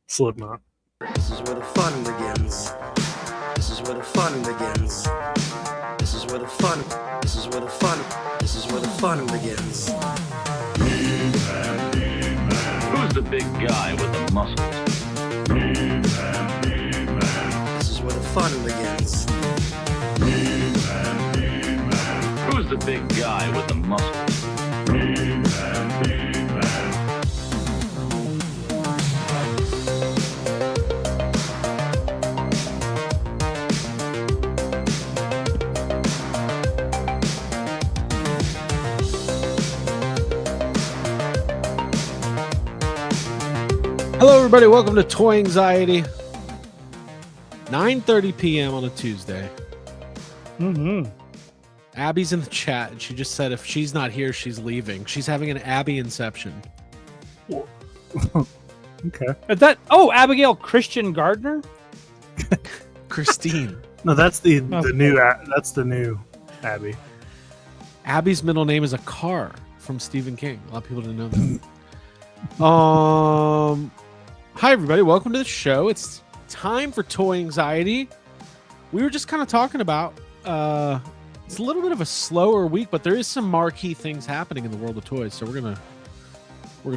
Slipknot. This is where the fun begins. This is where the fun begins. This is where the fun. This is where the fun. This is where the fun begins. Who's the big guy with the muscles? This is where the fun begins. Who's the big guy with the muscles? Hello, everybody. Welcome to Toy Anxiety. 9:30 p.m. on a Tuesday. Abby's in the chat, and she just said if she's not here, she's leaving. She's having an Abby inception. Okay. Is that Abigail Christian Gardner? Christine. No, that's the Okay. new. That's the new Abby. Abby's middle name is a car from Stephen King. A lot of people didn't know that. Hi, everybody. Welcome to the show. It's time for Toy Anxiety. We were just kind of talking about it's a little bit of a slower week, but there is some marquee things happening in the world of toys. So we're gonna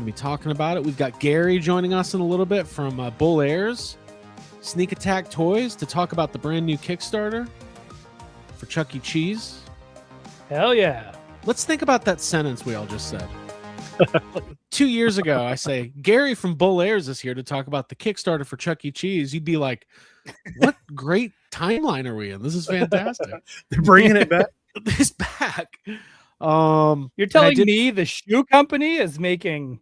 be talking about it. We've got Gary joining us in a little bit from Bull Airs Sneak Attack Toys to talk about the brand new Kickstarter for Chuck E. Cheese. Hell yeah. Let's think about that sentence we all just said. 2 years ago, I say, Gary from Bull Airs is here to talk about the Kickstarter for Chuck E. Cheese. You'd be like, what great timeline are we in? This is fantastic. They're bringing it back. It's back. You're telling me the shoe company is making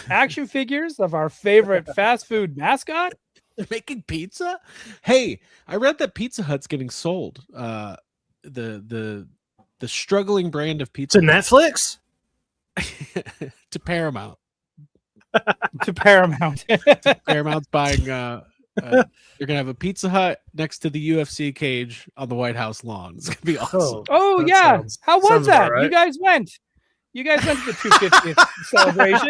action figures of our favorite fast food mascot? They're making pizza? Hey, I read that Pizza Hut's getting sold. The struggling brand of pizza To Netflix? to Paramount. To Paramount. Paramount's buying you're gonna have a Pizza Hut next to the UFC cage on the White House lawn. It's gonna be awesome. Oh That yeah. sounds- How was sounds that? about right. You guys went to the 250th celebration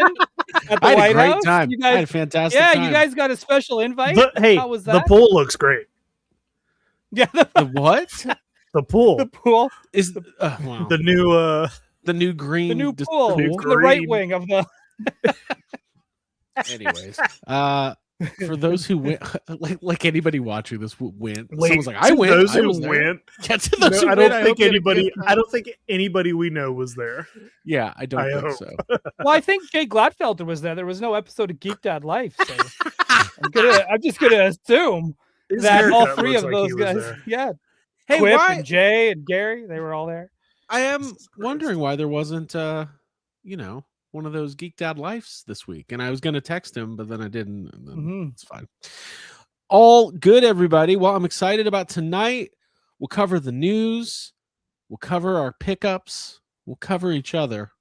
at the I had White a great House. time. You I had a guys, fantastic yeah, time. you guys got a special invite. Hey, How was the that? pool looks great. Yeah, The what The pool. the pool, is wow. The new. the new green the new dis- pool, new to the right green. wing of the. Anyways, for those who went, like anybody watching this went. Wait, Someone's like, I to went. Those I who was there. went. Yeah, to No, those who I went, don't hope think you had a good anybody. time. I don't think anybody we know was there. Yeah, I don't I think hope. so. Well, I think Jay Gladfelter was there. There was no episode of Geek Dad Life, so I'm just gonna assume His that all haircut three looks of like those he was guys, there. yeah, Hey, Quip why? and Jay and Gary, they were all there. I am Jesus wondering Christ. why there wasn't, one of those Geek Dad Lives this week. And I was going to text him, but then I didn't. And then Mhm. it's fine. All good, everybody. Well, I'm excited about tonight. We'll cover the news. We'll cover our pickups. We'll cover each other.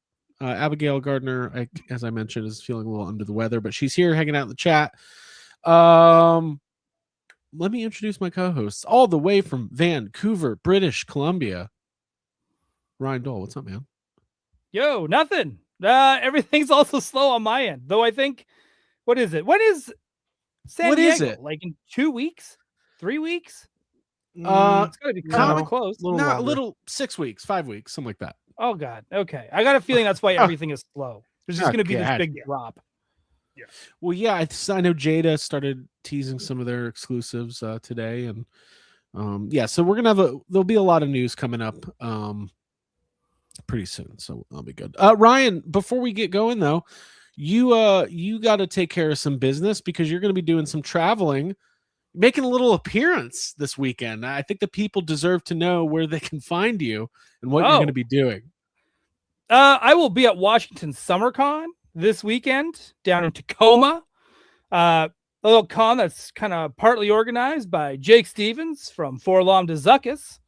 Abigail Gardner, as I mentioned, is feeling a little under the weather, but she's here hanging out in the chat. Let me introduce my co-hosts all the way from Vancouver, British Columbia. Ryan Dole, what's up, man? Yo, nothing. Everything's also slow on my end, though. I think, what is it? When is San What Diego? is it? Like in 2 weeks, 3 weeks? Mm, It's gotta be no. kind of close. Little Not a longer. little 6 weeks, 5 weeks, something like that. Oh God. Okay, I got a feeling that's why everything is slow. There's just Oh, gonna be this God. big drop. Well, yeah, I know Jada started teasing some of their exclusives today, and yeah, so we're gonna have there'll be a lot of news coming up pretty soon, so that'll be good. Ryan, before we get going though, you got to take care of some business because you're going to be doing some traveling, making a little appearance this weekend. I think the people deserve to know where they can find you and what you're Oh. going to be doing. I will be at Washington SummerCon this weekend down in Tacoma. A little con that's kind of partly organized by Jake Stevens from Forlom to Zuckus.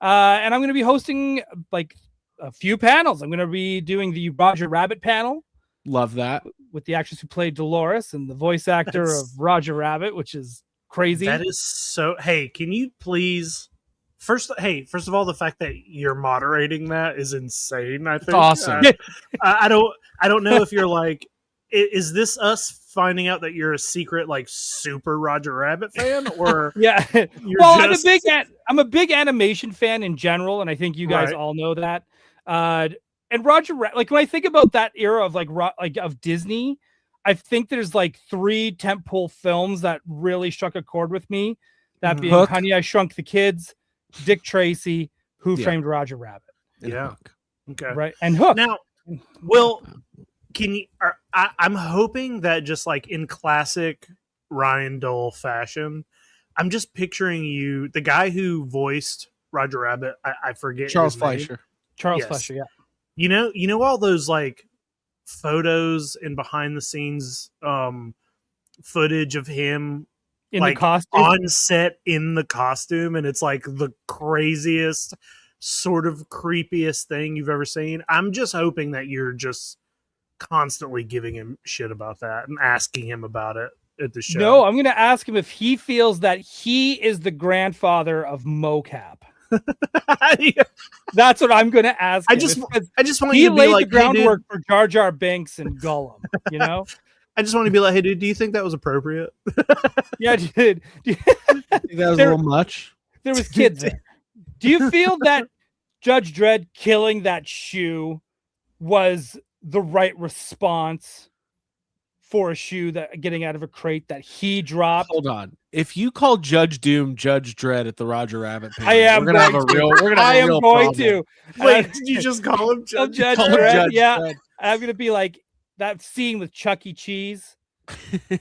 And I'm going to be hosting like a few panels. I'm going to be doing the Roger Rabbit panel Love that. with the actress who played Dolores and the voice actor That's- of Roger Rabbit, which is crazy. That is so. Hey, can you please? First of all, the fact that you're moderating that is insane. I think awesome. I don't know if you're like is this us finding out that you're a secret like super Roger Rabbit fan, or Yeah. you're Well, just I'm a big animation fan in general, and I think you guys Right. all know that. And like when I think about that era of like of Disney, I think there's like 3 tentpole films that really struck a chord with me. That Mhm. being Hook. Honey, I Shrunk the Kids, Dick Tracy, Who Yeah. Framed Roger Rabbit, And Yeah. Hook. okay. right? And Hook. Now, Will, can you? I'm hoping that just like in classic Ryan Dole fashion, I'm just picturing you, the guy who voiced Roger Rabbit. I forget Charles his name. Fleischer. Charles yes. Fleischer, yeah. You know all those like photos and behind the scenes footage of him In like the costume. on set in the costume, and it's like the craziest, sort of creepiest thing you've ever seen. I'm just hoping that you're just constantly giving him shit about that and asking him about it at the show. No, I'm going to ask him if he feels that he is the grandfather of mocap. That's what I'm going to ask I him. just Because I just want he you to be laid like, the hey, dude, groundwork for Jar Jar Binks and Gollum, you know? I just want to be like, hey, dude, do you think that was appropriate? Yeah, dude. I think that was a There- little much. There was kids there. Do you feel that Judge Dredd killing that shoe was the right response for a shoe that getting out of a crate that he dropped? Hold on. If you call Judge Doom Judge Dredd at the Roger Rabbit panel, I am we're gonna have going a to. real. We're gonna have I a am real going problem. to. Wait, did you just call him Oh, Judge? Judge Call him Dredd, Judge yeah. Dredd. I'm gonna be like that scene with Chuck E. Cheese and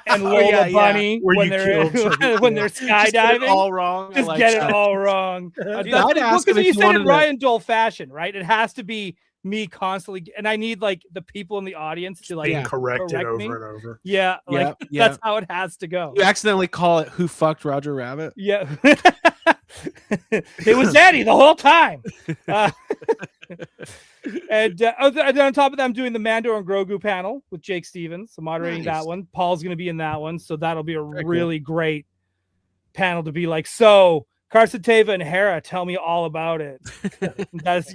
Oh, Lola yeah, yeah. Bunny Where when you they're killed Chuck E. when they're Just get it skydiving. all wrong. I Just like get it that. all wrong. Dude, That's I'd ask him because if you he said wanted in to- Ryan Dole fashion, right? It has to be me constantly, and I need like the people in the audience to like Being Yeah. corrected correct over me. and over. Yeah, like Yeah, yeah. that's how it has to go. You accidentally call it "Who fucked Roger Rabbit"? Yeah. It was Daddy the whole time. And then on top of that, I'm doing the Mando and Grogu panel with Jake Stevens. So moderating Nice. that one. Paul's going to be in that one. So that'll be a Very cool. really great panel to be like, so Carson Teva and Hera, tell me all about it. That's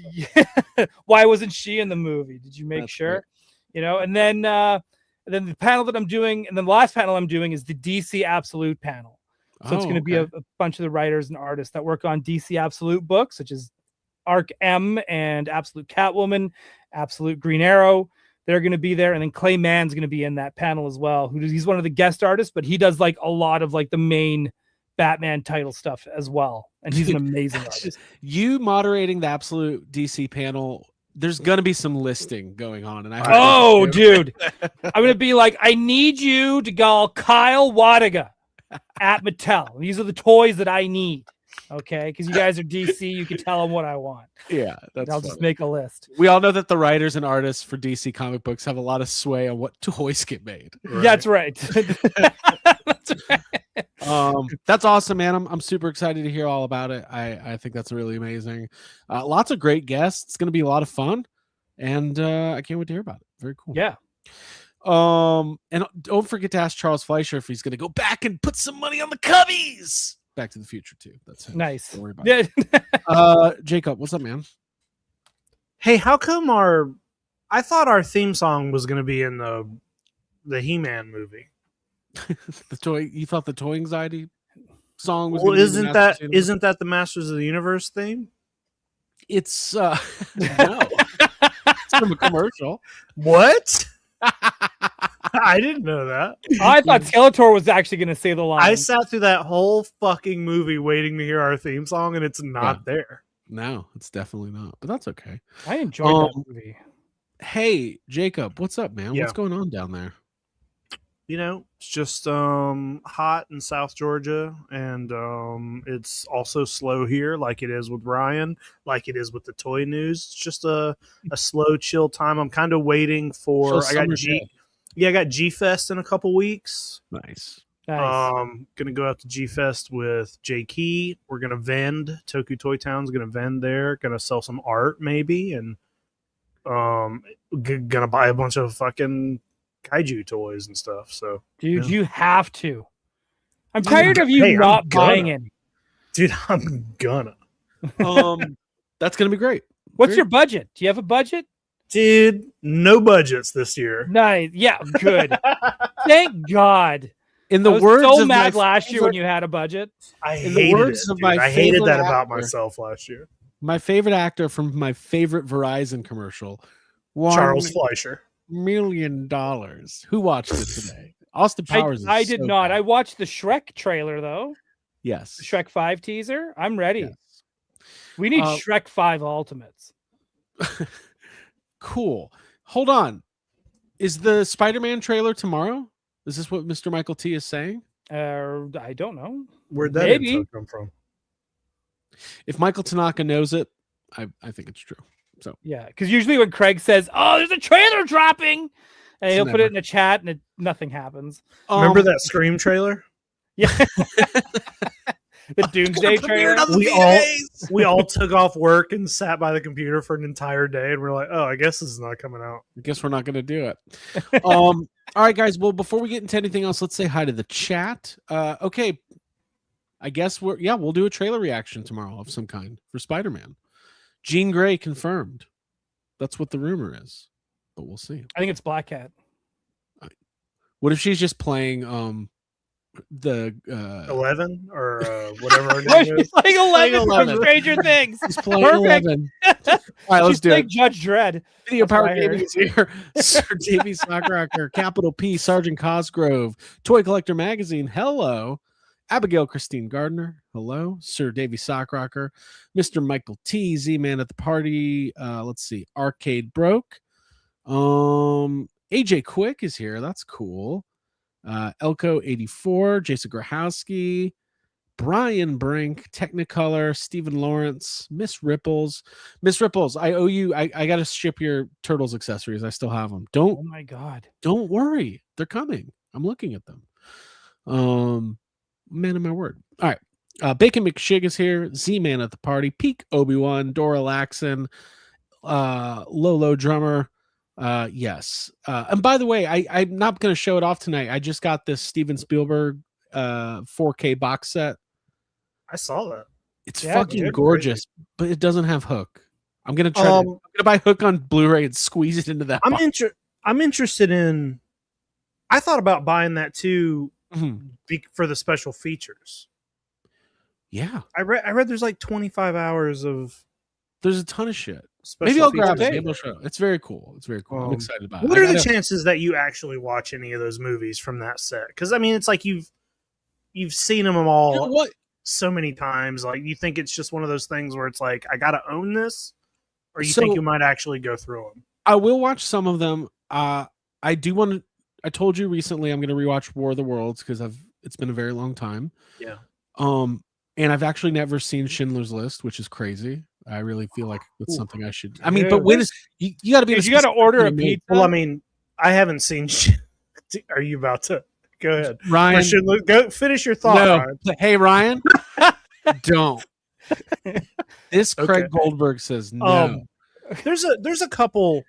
why wasn't she in the movie? Did you make That's sure? great. You know, and then the panel that I'm doing, and then the last panel I'm doing is the DC Absolute panel. So it's Oh, going to be okay. a bunch of the writers and artists that work on DC Absolute books, such as Arc M and Absolute Catwoman, Absolute Green Arrow. They're going to be there. And then Clay Mann's going to be in that panel as well. He's one of the guest artists, but he does like a lot of like the main Batman title stuff as well. And he's an amazing artist. You moderating the Absolute DC panel. There's gonna be some listing going on, and I hope Oh, you do. dude. I'm going to be like, I need you to call Kyle Wadiga at Mattel. These are the toys that I need. Okay. Because you guys are DC. You can tell them what I want. Yeah, that's I'll funny. just make a list. We all know that the writers and artists for DC comic books have a lot of sway on what toys get made. That's right. That's right. That's awesome, man. I'm super excited to hear all about it. I think that's really amazing. Lots of great guests. It's going to be a lot of fun, and I can't wait to hear about it. Very cool. Yeah. And don't forget to ask Charles Fleischer if he's going to go back and put some money on the Cubbies. Back to the Future too. That's him. Nice. Don't worry about Yeah. it. Jacob, what's up, man? Hey, how come I thought our theme song was going to be in the He-Man movie. The toy. You thought the toy anxiety song was? Well, gonna be the isn't Masters that of the Universe? isn't that the Masters of the Universe theme? It's no. It's from a commercial. What? I didn't know that. I thought Skeletor was actually going to say the line. I sat through that whole fucking movie waiting to hear our theme song, and it's not there. No, it's definitely not. But that's okay. I enjoyed that movie. Hey, Jacob, what's up, man? Yeah. What's going on down there? You know, it's just hot in South Georgia, and it's also slow here, like it is with Ryan, like it is with the toy news. It's just a slow, chill time. I'm kind of waiting for. Chill summer day. I got G Fest in a couple weeks. Nice. Nice. Gonna go out to G Fest with Jay Key. We're gonna vend. Toku Toy Town's gonna vend there. Gonna sell some art maybe, and gonna buy a bunch of fucking kaiju toys and stuff. So, Dude, yeah. you have to. I'm tired of you Hey, I'm not gonna. buying any. dude, I'm gonna. That's gonna be great. What's Great. your budget? Do you have a budget? Dude, no budgets this year. Nice. Yeah, good. Thank God. In I the was words so of mad my last year when favorite- you had a budget. I In the hated words it, of dude. my I hated favorite that about actor. myself last year. my favorite actor from my favorite Verizon commercial, Charles $1 Fleischer. million. Who watched it today? Austin Powers. I is did so not. good. I watched the Shrek trailer though. Yes. The Shrek 5 teaser. I'm ready. Yes. We need Uh, Shrek 5 Ultimates. Cool. Hold on. Is the Spider-Man trailer tomorrow? Is this what Mr. Michael T is saying? I don't know. Where'd that Maybe. info come from? If Michael Tanaka knows it, I think it's true. So Yeah, because usually when Craig says, "Oh, there's a trailer dropping," and It's he'll put never- it in the chat, and nothing happens. Remember that Scream trailer? Yeah, the Doomsday trailer. We all took off work and sat by the computer for an entire day, and we're like, "Oh, I guess this is not coming out." I guess we're not going to do it. All right, guys. Well, before we get into anything else, let's say hi to the chat. Okay. I guess we'll do a trailer reaction tomorrow of some kind for Spider-Man. Jean Grey confirmed. That's what the rumor is, but we'll see. I think it's Black Cat. What if she's just playing the 11 or whatever her She's name is. playing 11 from 11. Stranger Things. She's playing Perfect. 11. All right, let's She's do playing it. Judge Dredd. Video That's Power what I heard. Gaming is here. Sir Davey Sockrocker, Capital P, Sergeant Cosgrove, Toy Collector Magazine. Hello. Abigail Christine Gardner. Hello. Sir Davey Sockrocker, Mr. Michael T, Z-Man at the Party. Let's see. Arcade Broke. AJ Quick is here. That's cool. Elko 84, Jason Grahowski, Brian Brink, Technicolor, Stephen Lawrence, Miss Ripples. Miss Ripples, I owe you. I got to ship your Turtles accessories. I still have them. Oh my God. Don't worry. They're coming. I'm looking at them. Man of my word. All right. Bacon McShig is here. Z-Man at the Party. Peak Obi-Wan. Dora Laxon. Lolo Drummer. Yes. And by the way, I'm not going to show it off tonight. I just got this Steven Spielberg 4K box set. I saw that. It's Yeah, fucking dude, gorgeous, but it doesn't have Hook. I'm gonna try. I'm gonna buy Hook on Blu-ray and squeeze it into that. I'm interested in. I thought about buying that too for the special features. Yeah, I read there's like 25 hours of. There's a ton of shit. Special Maybe I'll grab features. it. Maybe I'll show it. It's very cool. It's very cool. I'm excited about it. What are the chances that you actually watch any of those movies from that set? Because I mean, it's like you've seen them all. You know what? So many times, like you think it's just one of those things where it's like I gotta own this, or you So- think you might actually go through them. I will watch some of them. I do want to. I told you recently I'm going to rewatch War of the Worlds because it's been a very long time. Yeah. And I've actually never seen Schindler's List, which is crazy. I really feel like it's something I should. I mean, Dude, but when is you got to be? Dude, you got to order a pizza. Well, I mean, I haven't seen. Are you about to go ahead, Ryan. Go finish your thought. No. Ryan. Hey Ryan, don't. This Craig Okay. Goldberg says no. There's a couple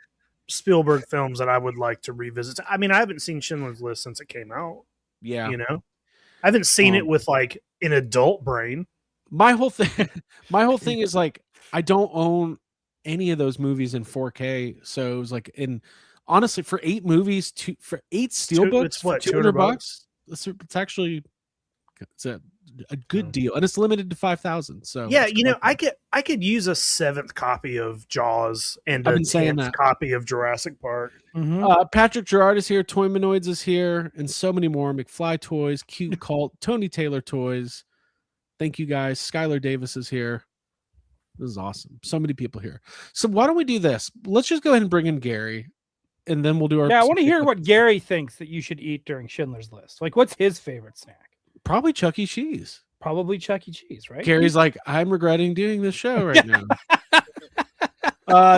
Spielberg films that I would like to revisit. I mean, I haven't seen Schindler's List since it came out. Yeah, You know, I haven't seen it with like an adult brain. my whole thing is like I don't own any of those movies in 4K. So it was like honestly for 8 movies, for 8 steelbooks, it's what, for $200 $200? It's actually a good deal, and it's limited to 5,000. So Yeah, it's you know, collectible. I could use a 7th copy of Jaws and I've a been saying 10th that. copy of Jurassic Park. Mhm. Patrick Gerard is here, Toymanoids is here, and so many more. McFly Toys, Cute Cult, Tony Taylor Toys. Thank you guys. Skylar Davis is here. This is awesome. So many people here. So why don't we do this? Let's just go ahead and bring in Gary, and then we'll do our. Yeah, I want to hear what Gary thinks that you should eat during Schindler's List. Like, what's his favorite snack? Probably Chuck E. Cheese. Probably Chuck E. Cheese, right? Gary's like, I'm regretting doing this show right now.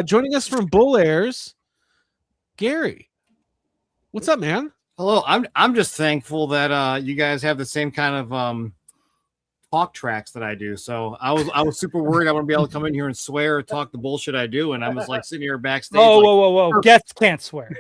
Joining us from Bull Airs, Gary. What's up, man? Hello, I'm just thankful that you guys have the same kind of talk tracks that I do. So I was super worried I wouldn't be able to come in here and swear or talk the bullshit I do, and I was like sitting here backstage. Oh, like, whoa! Guests can't swear.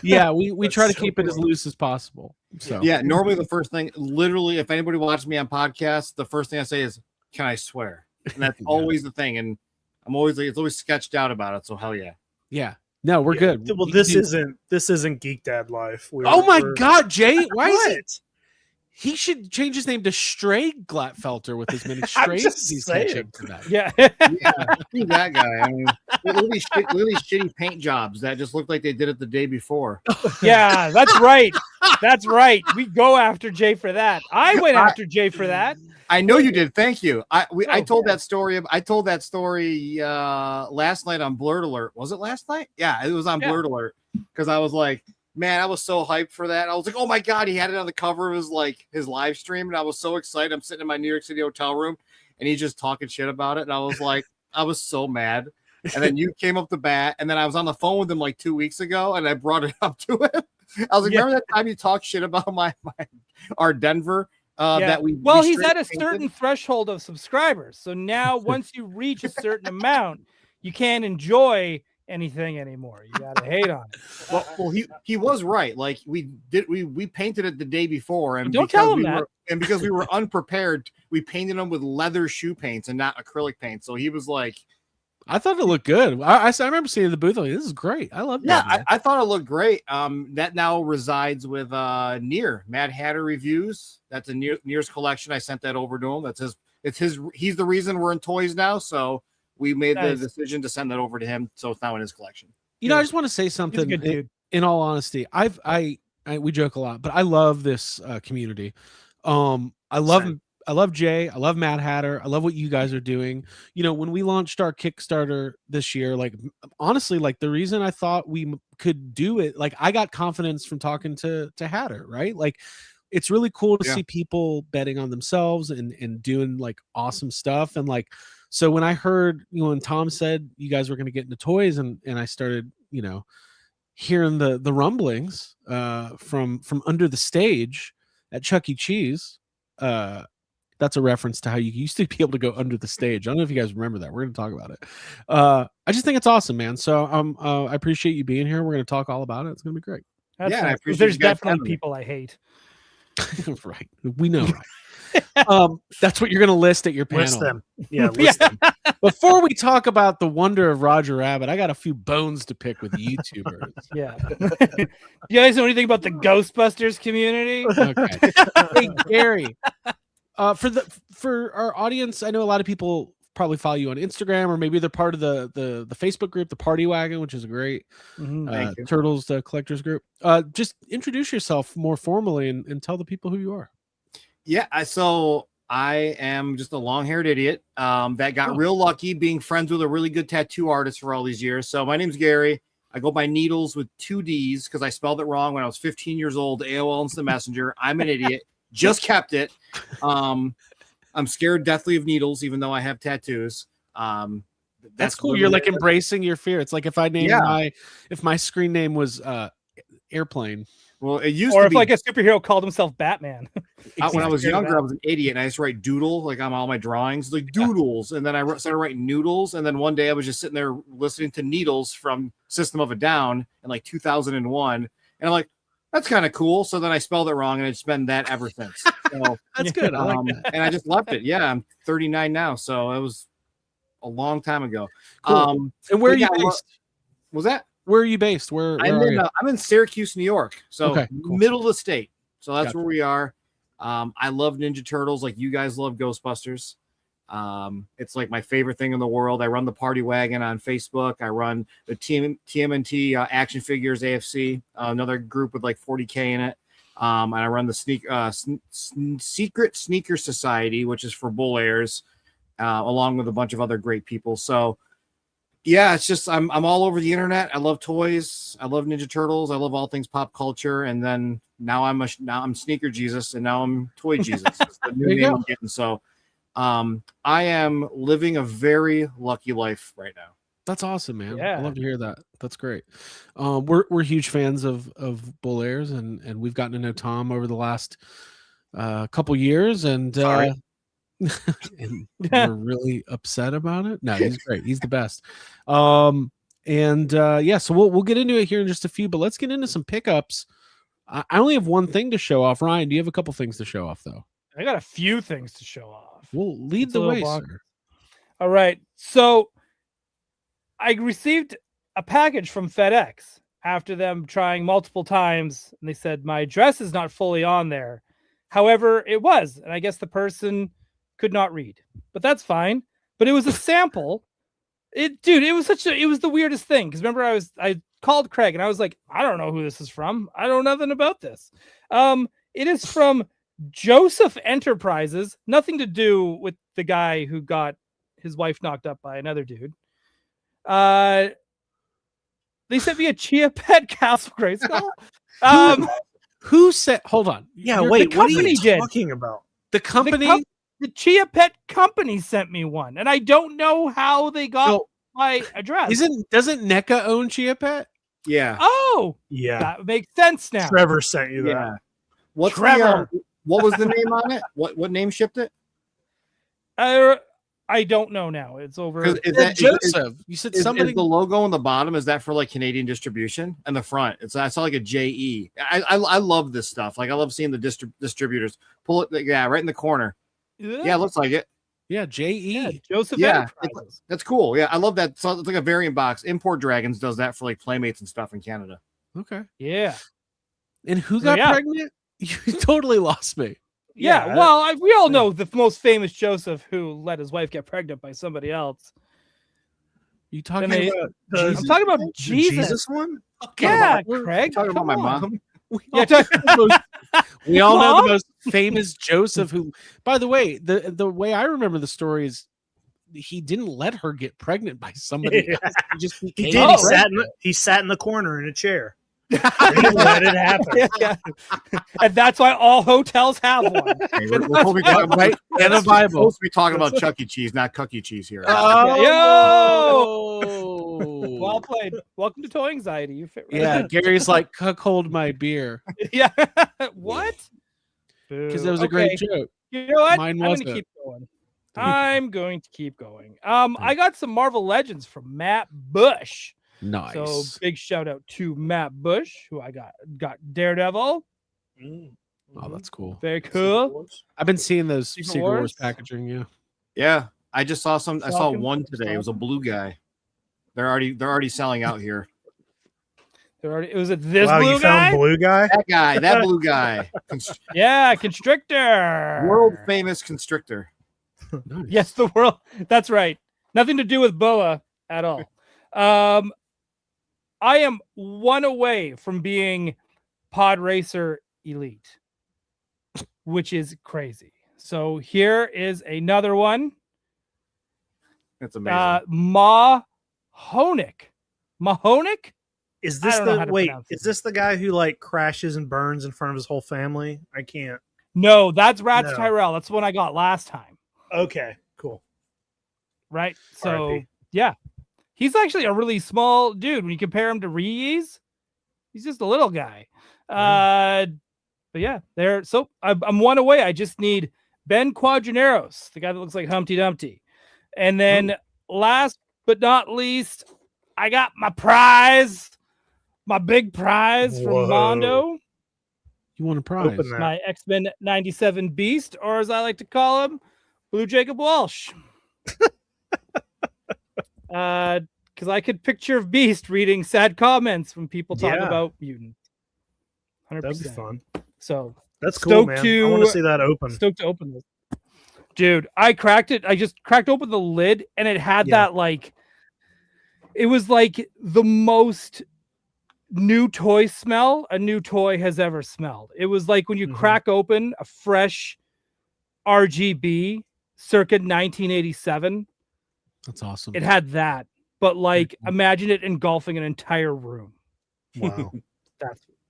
Yeah, we try to That's so keep it as cool. loose as possible. So yeah, normally the first thing, literally, if anybody watches me on podcasts, the first thing I say is, "Can I swear?" and that's Yeah. always the thing. And I'm always like, it's always sketched out about it. So hell yeah. Yeah. No, we're Yeah. good. Well, We can this do- isn't Geek Dad Life. Oh my God, Jay! Why is What? it? He should change his name to Stray Glatfelter with as many I'm strays just as he's saying. catching tonight. Yeah. Yeah, screw that guy. I mean, look at these shitty paint jobs that just look like they did it the day before. Yeah, that's right. That's right. We go after Jay for that. I went after Jay for that. I know you did. Thank you. I told yeah. that story. I told that story last night on Blurred Alert. Was it last night? Yeah, it was on Blurred Alert because I was like, man, I was so hyped for that. I was like, oh my God, he had it on the cover of his live stream, and I was so excited. I'm sitting in my New York City hotel room, and he's just talking shit about it, and I was like, I was so mad. And then you came up the bat, and then I was on the phone with him like 2 weeks ago, and I brought it up to him. I was like, remember that time you talked shit about our Denver? That we he's at a certain threshold of subscribers. So now once you reach a certain amount, you can't enjoy anything anymore. You gotta hate on it. Well, he was right. Like we painted it the day before, and Don't tell him that. And because we were unprepared, we painted them with leather shoe paints and not acrylic paint. So he was like, I thought it looked good. I remember seeing the booth. Like, this is great. I love that. Yeah, I thought it looked great. That now resides with Near Mad Hatter Reviews. That's a Near's collection. I sent that over to him. That's his. It's his. He's the reason we're in toys now. So we made the decision to send that over to him. So it's now in his collection. You know, I just want to say something. He's a good dude. In all honesty, we joke a lot, but I love this community. I love Jay. I love Mad Hatter. I love what you guys are doing. You know, when we launched our Kickstarter this year, like honestly, like the reason I thought we could do it, like I got confidence from talking to Hatter, right? Like it's really cool to see people betting on themselves and doing like awesome stuff. And like, so when I heard, you know, when Tom said you guys were going to get into toys and I started, you know, hearing the rumblings from under the stage at Chuck E. Cheese, that's a reference to how you used to be able to go under the stage. I don't know if you guys remember that. We're going to talk about it. I just think it's awesome, man. So I appreciate you being here. We're going to talk all about it. It's going to be great. That's I nice. appreciate There's you guys definitely having me. people I hate. Right. We know, right? That's what you're going to list at your panel. List them. Yeah, list them. Before we talk about the wonder of Roger Rabbit, I got a few bones to pick with YouTubers. Yeah. You guys know anything about the Ghostbusters community? Okay. Hey, Gary, for our audience, I know a lot of people probably follow you on Instagram, or maybe they're part of the Facebook group, the Party Wagon, which is a great Turtles collectors group. Just introduce yourself more formally and tell the people who you are. Yeah, so I am just a long-haired idiot that got real lucky being friends with a really good tattoo artist for all these years. So my name's Gary. I go by Needles with 2 D's because I spelled it wrong when I was 15 years old. AOL Instant Messenger. I'm an idiot. Just kept it. I'm scared deathly of needles, even though I have tattoos. That's cool. You're like embracing your fear. It's like if I named if my screen name was Airplane. Well, it used or to if be, like a superhero called himself Batman. When I was younger, I was an idiot, and I used to write doodle like on all my drawings, like doodles, and then I started writing noodles, and then one day I was just sitting there listening to Needles from System of a Down in like 2001, and I'm like, that's kind of cool. So then I spelled it wrong, and it's been that ever since. So, That's good. I like that. And I just left it. Yeah, I'm 39 now, so it was a long time ago. Cool. And where are you based? Was that? Where are you based? Where are you? I'm in Syracuse, New York. So Okay, cool. middle of the state. So that's where we are. I love Ninja Turtles like you guys love Ghostbusters. It's like my favorite thing in the world. I run the Party Wagon on Facebook. I run the TMNT Action Figures AFC, another group with like 40K in it. And I run the Secret Sneaker Society, which is for bull airs, along with a bunch of other great people. So yeah, it's just I'm all over the internet. I love toys. I love Ninja Turtles. I love all things pop culture. And then now I'm Sneaker Jesus, and now I'm Toy Jesus. It's the new name I'm getting. So I am living a very lucky life right now. That's awesome, man. Yeah. I love to hear that. That's great. We're huge fans of bull airs, and we've gotten to know Tom over the last couple years, and and we're really upset about it. No, he's great. He's the best. So we'll get into it here in just a few, but let's get into some pickups. I only have one thing to show off. Ryan, do you have a couple things to show off though? I got a few things to show off. Well, lead It's the a way, little sir. All right. So I received a package from FedEx after them trying multiple times, and they said my address is not fully on there. However, it was, and I guess the person could not read, but that's fine. But it was a sample. It was the weirdest thing, because remember I called Craig and I was like, I don't know who this is from. I don't know nothing about this. It is from Joseph Enterprises. Nothing to do with the guy who got his wife knocked up by another dude. They sent me a Chia Pet Castle Grayskull. Who said? Hold on. Yeah, You're- wait, the what are company you did. talking about? The company. The Chia Pet Company sent me one, and I don't know how they got No, my address. doesn't NECA own Chia Pet? Yeah. Oh, Yeah, that makes sense now. Trevor sent you that. Yeah. What's Trevor. what was the name on it? What name shipped it? I don't know now. It's over. Is that Joseph. You said is somebody. the logo on the bottom? Is that for like Canadian distribution? And the front, I saw like a JE. I love this stuff. Like I love seeing the distributors pull it. Yeah, right in the corner. Yeah, it looks like it. Yeah, JE. Yeah, Joseph Yeah, Enterprises. that's cool. Yeah, I love that. So it's like a variant box. Import Dragons does that for like Playmates and stuff in Canada. Okay. Yeah. And who So, got yeah. pregnant? You totally lost me. Yeah. Well, we all know the most famous Joseph who let his wife get pregnant by somebody else. You talking Then they- about? The- I'm talking about the Jesus. one? Yeah, We're Craig. talking about come my on. mom. We all know Mom? the most famous Joseph. Who, by the way, the way I remember the story is he didn't let her get pregnant by somebody Yeah. else. He just He became did. pregnant. He sat in the corner in a chair. He let it happen. Yeah. And that's why all hotels have one. Hey, we're supposed to be talking about, Right? And a we're Bible. supposed to be talking about Chuck E. Cheese, not Cookie Cheese here. Oh, Well played. Welcome to Toy Anxiety. You fit right yeah. in. Gary's like, cuckold my beer, Yeah. What? because that was a great joke. You know what? Mine I'm wasn't. gonna keep going. I'm going to keep going. I got some Marvel Legends from Matt Bush. Nice. So big shout out to Matt Bush, who I got Daredevil. Oh, that's cool. Very cool. I've been seeing those Secret Secret Wars Wars? packaging. Yeah. Yeah, I just saw some. I saw Falcon? one today. It was a blue guy. They're already selling out here. It was this Wow, blue you guy. found blue guy? That blue guy, Yeah, Constrictor. world famous constrictor. Nice. Yes, the world. That's right. Nothing to do with Boa at all. I am one away from being Pod Racer Elite, which is crazy. So here is another one. That's amazing. Mahonic. Is I this don't know how the to wait? pronounce Is it. this the guy who like crashes and burns in front of his whole family? I can't. No, that's Rats No. Tyrell. That's the one I got last time. Okay, cool. Right. So RIP. yeah, he's actually a really small dude when you compare him to Reese. He's just a little guy. But yeah, there. So I'm one away. I just need Ben Quadraneros, the guy that looks like Humpty Dumpty, and then last but not least, I got my prize, my big prize Whoa. from Mondo, You want a prize? Open that. my X-Men 97 Beast, or as I like to call him, Blue Jacob Walsh. Because I could picture Beast reading sad comments when people talk Yeah. about mutants. 100%. That'd be fun. So That's cool, Stoked man. I to- want to see that open. stoked to open this. Dude, I cracked it. I just cracked open the lid and it had Yeah. that like, it was like the most new toy smell a new toy has ever smelled. It was like when you Mhm. crack open a fresh RGB circa 1987. That's awesome. It had that, but like imagine it engulfing an entire room. Wow,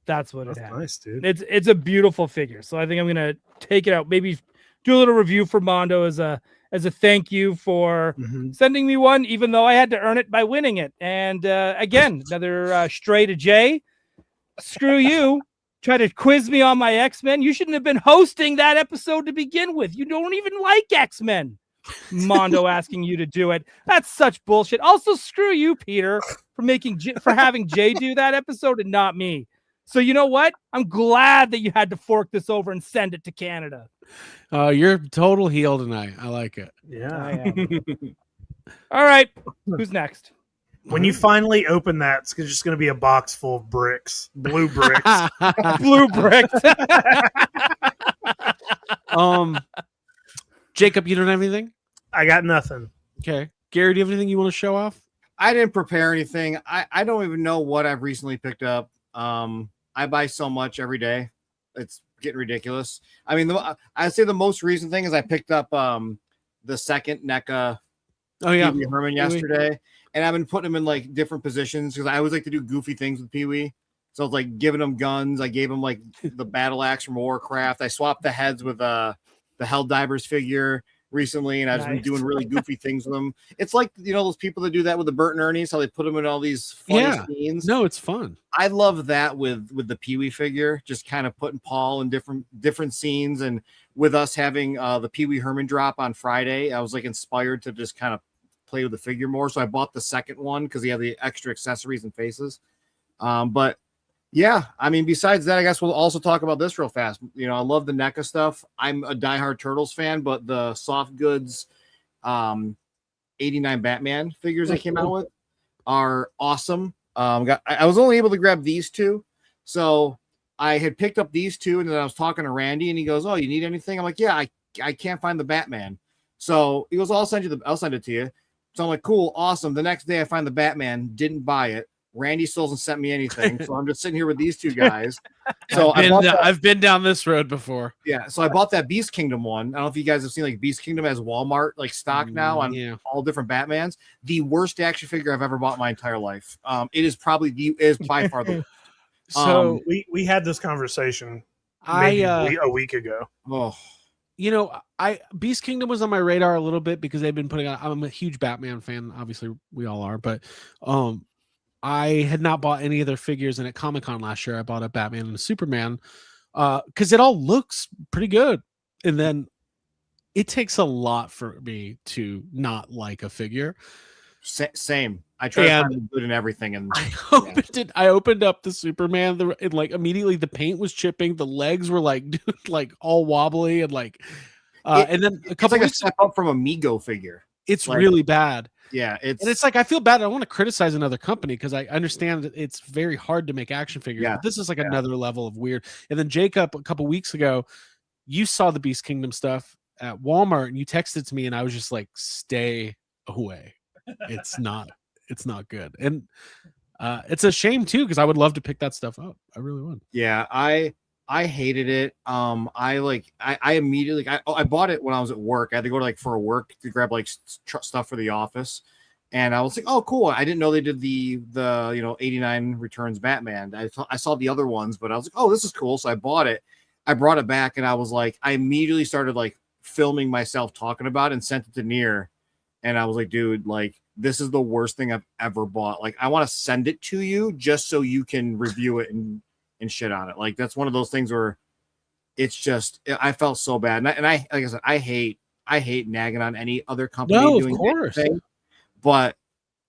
That's what that's it had. nice, dude. It's a beautiful figure. So I think I'm gonna take it out. Maybe do a little review for Mondo as a thank you for Mhm. sending me one, even though I had to earn it by winning it. And again, another stray to Jay. Screw you. Try to quiz me on my X-Men. You shouldn't have been hosting that episode to begin with. You don't even like X-Men. Mondo asking you to do it. That's such bullshit. Also, screw you, Peter, for having Jay do that episode and not me. So you know what? I'm glad that you had to fork this over and send it to Canada. You're total heel tonight. I like it. Yeah. I am. All right. Who's next? When you finally open that, it's just going to be a box full of bricks, blue bricks. Blue bricks. Jacob, you don't have anything? I got nothing. Okay. Gary, do you have anything you want to show off? I didn't prepare anything. I don't even know what I've recently picked up. I buy so much every day. It's getting ridiculous. I mean, I'd say the most recent thing is I picked up the second NECA Pee Wee Herman yesterday, and I've been putting them in like different positions because I always like to do goofy things with Pee Wee. So I was like giving him guns. I gave him like the battle axe from Warcraft. I swapped the heads with the Helldivers figure recently, and I've just been doing really goofy things with them. It's like, you know, those people that do that with the Bert and Ernie's, how they put them in all these funny scenes. No, it's fun. I love that with the Pee Wee figure, just kind of putting Paul in different scenes. And with us having the Pee Wee Herman drop on Friday, I was like inspired to just kind of play with the figure more. So I bought the second one because he had the extra accessories and faces. But yeah, I mean, besides that, I guess we'll also talk about this real fast. You know, I love the NECA stuff. I'm a diehard Turtles fan, but the soft goods 89 Batman figures they came out with are awesome. I was only able to grab these two. So I had picked up these two, and then I was talking to Randy, and he goes, "Oh, you need anything?" I'm like, "Yeah, I can't find the Batman." So he goes, "I'll send it to you." So I'm like, "Cool, awesome." The next day I find the Batman, didn't buy it. Randy still hasn't sent me anything, so I'm just sitting here with these two guys. So I've been down this road before. Yeah, so I bought that Beast Kingdom one. I don't know if you guys have seen, like, Beast Kingdom has Walmart like stock now on all different Batmans. The worst action figure I've ever bought in my entire life. It is by far the worst. So we had this conversation a week ago. Oh, you know, Beast Kingdom was on my radar a little bit because they've been putting out. I'm a huge Batman fan. Obviously, we all are, but I had not bought any of their figures, and at Comic-Con last year, I bought a Batman and a Superman because it all looks pretty good. And then it takes a lot for me to not like a figure. Same. I try to find good in everything, and I opened up the Superman, and like immediately the paint was chipping, the legs were like like all wobbly, and like and then a couple it's like a step up from a Mego figure. It's like, really bad. Yeah, it's like I feel bad. I want to criticize another company because I understand that it's very hard to make action figures. Yeah. But this is like another level of weird. And then Jacob, a couple weeks ago, you saw the Beast Kingdom stuff at Walmart, and you texted to me, and I was just like, "Stay away. It's not good." And it's a shame too because I would love to pick that stuff up. I really would. Yeah, I hated it. I immediately I bought it when I was at work. I had to go to for work to grab stuff for the office, and I was like, "Oh, cool!" I didn't know they did the 89 Returns Batman. I saw the other ones, but I was like, "Oh, this is cool!" So I bought it. I brought it back, and I was like, I immediately started filming myself talking about it and sent it to Near, and I was like, "Dude, this is the worst thing I've ever bought. I want to send it to you just so you can review it and shit on it." That's one of those things where it's just, I felt so bad. And I like I said, I hate nagging on any other company doing anything, but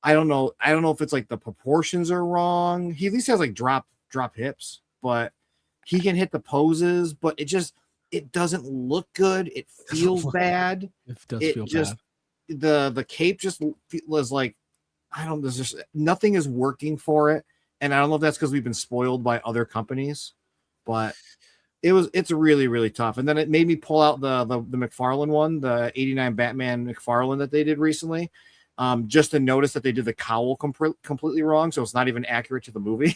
I don't know if it's the proportions are wrong. He at least has drop hips, but he can hit the poses, but it doesn't look good. It feels bad. It does feel bad. The cape just was there's just nothing is working for it. And I don't know if that's because we've been spoiled by other companies, but it's really, really tough. And then it made me pull out the McFarlane one, the 89 Batman McFarlane that they did recently, just to notice that they did the cowl completely wrong. So it's not even accurate to the movie.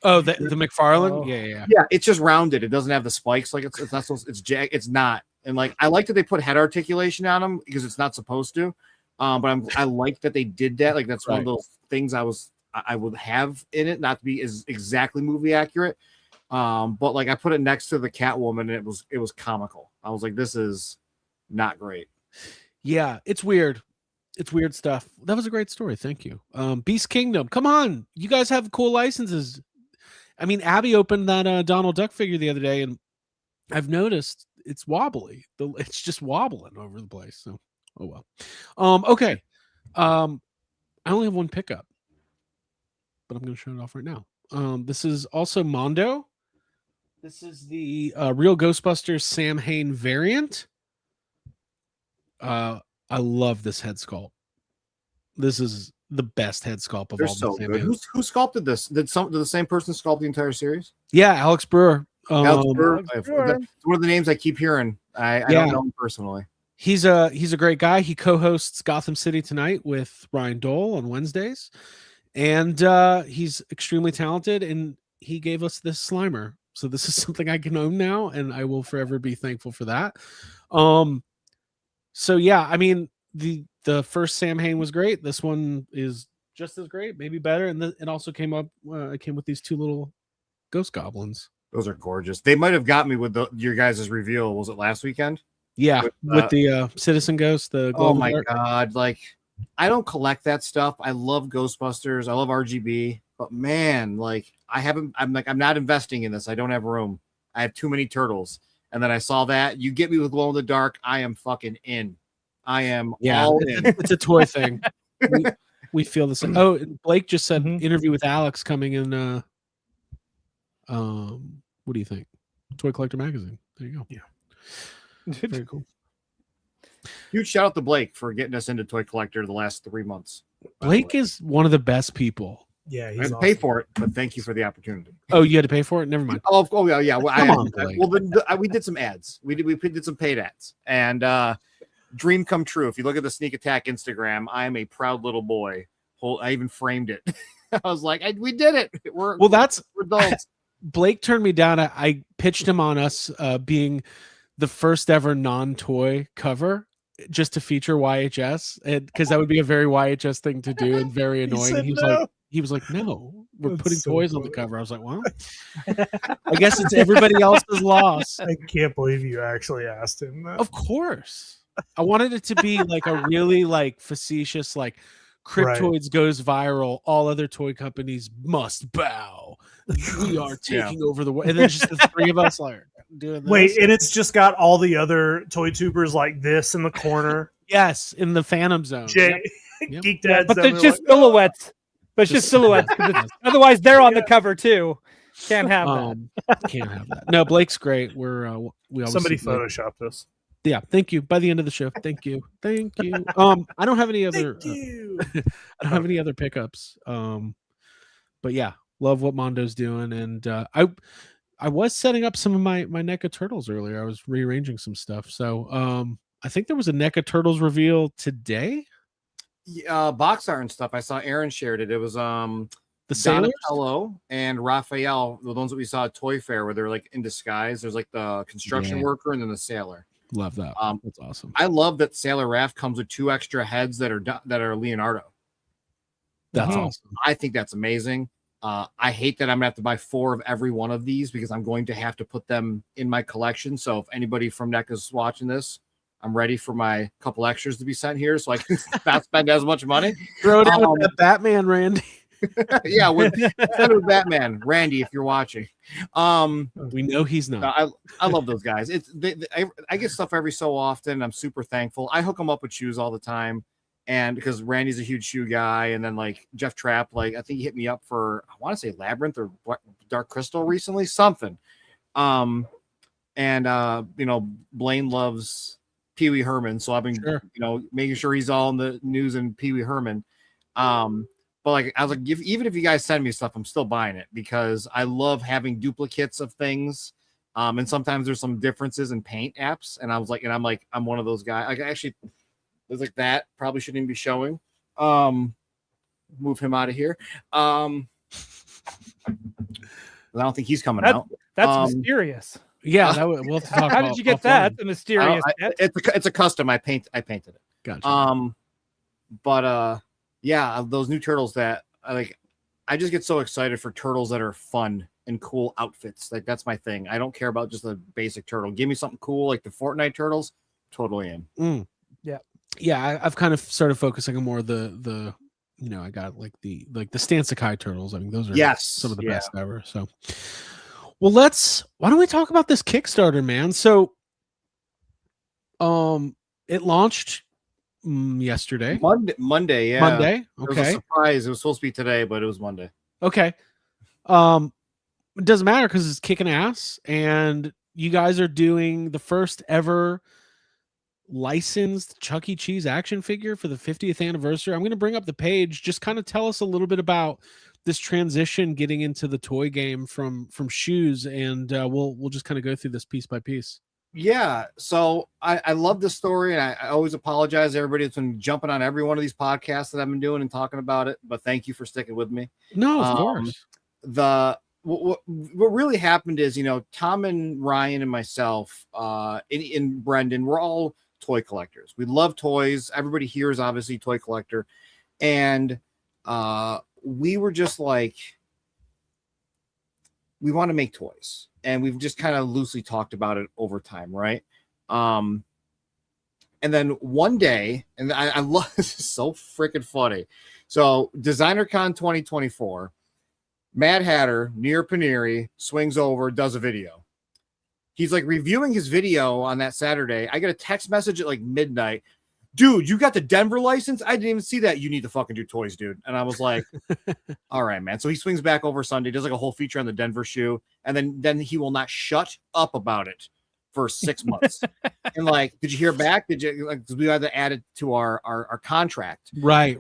Oh, the McFarlane? Yeah. Yeah, it's just rounded. It doesn't have the spikes. It's not supposed, it's not. And I like that they put head articulation on them because it's not supposed to. But I like that they did that. That's one of those things I would have in it, not to be as exactly movie accurate. But I put it next to the Catwoman, and it was comical. I was like, this is not great. Yeah, it's weird. It's weird stuff. That was a great story. Thank you. Beast Kingdom. Come on. You guys have cool licenses. I mean, Abby opened that Donald Duck figure the other day, and I've noticed it's wobbly. It's just wobbling over the place. So, oh well. Okay. I only have one pickup, but I'm going to show it off right now. This is also Mondo. This is the Real Ghostbusters Sam Hain variant. I love this head sculpt. This is the best head sculpt of They're all so the good. Sandman. Who sculpted this? Did the same person sculpt the entire series? Yeah, Alex Brewer. Alex Burr. Alex Brewer. It's one of the names I keep hearing. I Yeah. don't know him personally. He's a great guy. He co-hosts Gotham City Tonight with Ryan Dole on Wednesdays, and he's extremely talented. And he gave us this Slimer, so this is something I can own now, and I will forever be thankful for that. So yeah, I mean the first Sam Hain was great. This one is just as great, maybe better, and it also came with these two little ghost goblins. Those are gorgeous. They might have got me with your guys' reveal. Was it last weekend? Yeah, with the Citizen Ghost, the oh my god! Like, I don't collect that stuff. I love Ghostbusters. I love RGB, but man, like, I'm not investing in this. I don't have room. I have too many turtles. And then I saw that you get me with glow in the dark. I am fucking in. I am all in. It's a toy thing. We feel the same. Oh, Blake just said interview with Alex coming in. What do you think? Toy Collector Magazine. There you go. Yeah. Very cool. Huge shout out to Blake for getting us into Toy Collector the last 3 months. Blake is one of the best people. Yeah, I he's had to awesome. pay for it, but thank you for the opportunity. Oh, you had to pay for it? Never mind. Oh yeah. Well, Come on, Blake. we did some ads. We did some paid ads, and dream come true. If you look at the Sneak Attack Instagram, I am a proud little boy. I even framed it. I was like, we did it. We're adults. Blake turned me down. I pitched him on us being the first ever non-toy cover just to feature YHS, and because that would be a very YHS thing to do and very annoying. He was like, no, we're That's putting so toys funny. on the cover. I was like, well, I guess it's everybody else's loss. I can't believe you actually asked him that. Of course. I wanted it to be like a really like facetious, like Cryptoids goes viral. All other toy companies must bow. We are taking over the world. And then just the three of us like doing this. Wait, and it's just got all the other toy tubers like this in the corner. Yes, in the Phantom Zone. Yep. Geek Dads. But they're just silhouettes. But it's just silhouettes. Otherwise, they're on the cover too. Can't have that. Can't have that. No, Blake's great. We always Somebody see Blake. photoshopped this. Yeah, thank you. By the end of the show, thank you. I don't have any other. I don't have any other pickups. But yeah, love what Mondo's doing, and I was setting up some of my NECA Turtles earlier. I was rearranging some stuff, so I think there was a NECA Turtles reveal today. Box art and stuff. I saw Aaron shared it. It was The Sailors? Donatello and Raphael, the ones that we saw at Toy Fair, where they're like in disguise. There's like the construction worker and then the sailor. Love that. That's awesome. I love that Sailor Raph comes with 2 extra heads that are Leonardo. That's awesome. I think that's amazing. I hate that I'm gonna have to buy 4 of every one of these because I'm going to have to put them in my collection. So if anybody from NECA's watching this, I'm ready for my couple extras to be sent here so I can not spend as much money. Throw it in with that Batman, Randy. Yeah, with Batman, Randy, if you're watching. We know he's not. I love those guys. I get stuff every so often. I'm super thankful. I hook them up with shoes all the time, and because Randy's a huge shoe guy, and then like Jeff Trapp, like I think he hit me up for I want to say Labyrinth or Dark Crystal recently, something. And Blaine loves Pee Wee Herman, so I've been making sure he's all in the news and Pee Wee Herman. But like I was like, even if you guys send me stuff, I'm still buying it because I love having duplicates of things. And sometimes there's some differences in paint apps. And I'm I'm one of those guys. Like actually, there's like that probably shouldn't even be showing. Move him out of here. I don't think he's coming out. That's mysterious. Yeah, we'll have to talk How about did you get offline. that? The mysterious. It's a custom. I painted it. Gotcha. But yeah, those new turtles that I just get so excited for turtles that are fun and cool outfits. Like that's my thing. I don't care about just a basic turtle. Give me something cool like the Fortnite turtles. Totally in. Yeah. I've kind of started focusing on more the I got like the Stansakai turtles. I mean, those are some of the best ever. So, well, why don't we talk about this Kickstarter, man? So, it launched yesterday. Monday, yeah. Monday. It was a surprise. It was supposed to be today, but it was Monday. Okay. It doesn't matter because it's kicking ass, and you guys are doing the first ever licensed Chuck E. Cheese action figure for the 50th anniversary. I'm going to bring up the page. Just kind of tell us a little bit about this transition getting into the toy game from shoes, and we'll just kind of go through this piece by piece. Yeah, so I love this story, and I always apologize to everybody that's been jumping on every one of these podcasts that I've been doing and talking about it, but thank you for sticking with me. No, of course. What really happened is, Tom and Ryan and myself, and Brendan, we're all toy collectors. We love toys. Everybody here is obviously a toy collector, and we were just like, we want to make toys. And we've just kind of loosely talked about it over time, right? And then one day, and I love this, is so freaking funny. So DesignerCon 2024, Mad Hatter, Near Paneri, swings over, does a video. He's like reviewing his video on that Saturday. I get a text message at like midnight. Dude, you got the Denver license? I didn't even see that. You need to fucking do toys, dude. And I was like, all right, man. So he swings back over Sunday, does like a whole feature on the Denver shoe, and then he will not shut up about it for 6 months. And like, did you hear back? Did you like? We had to add it to our contract, Right.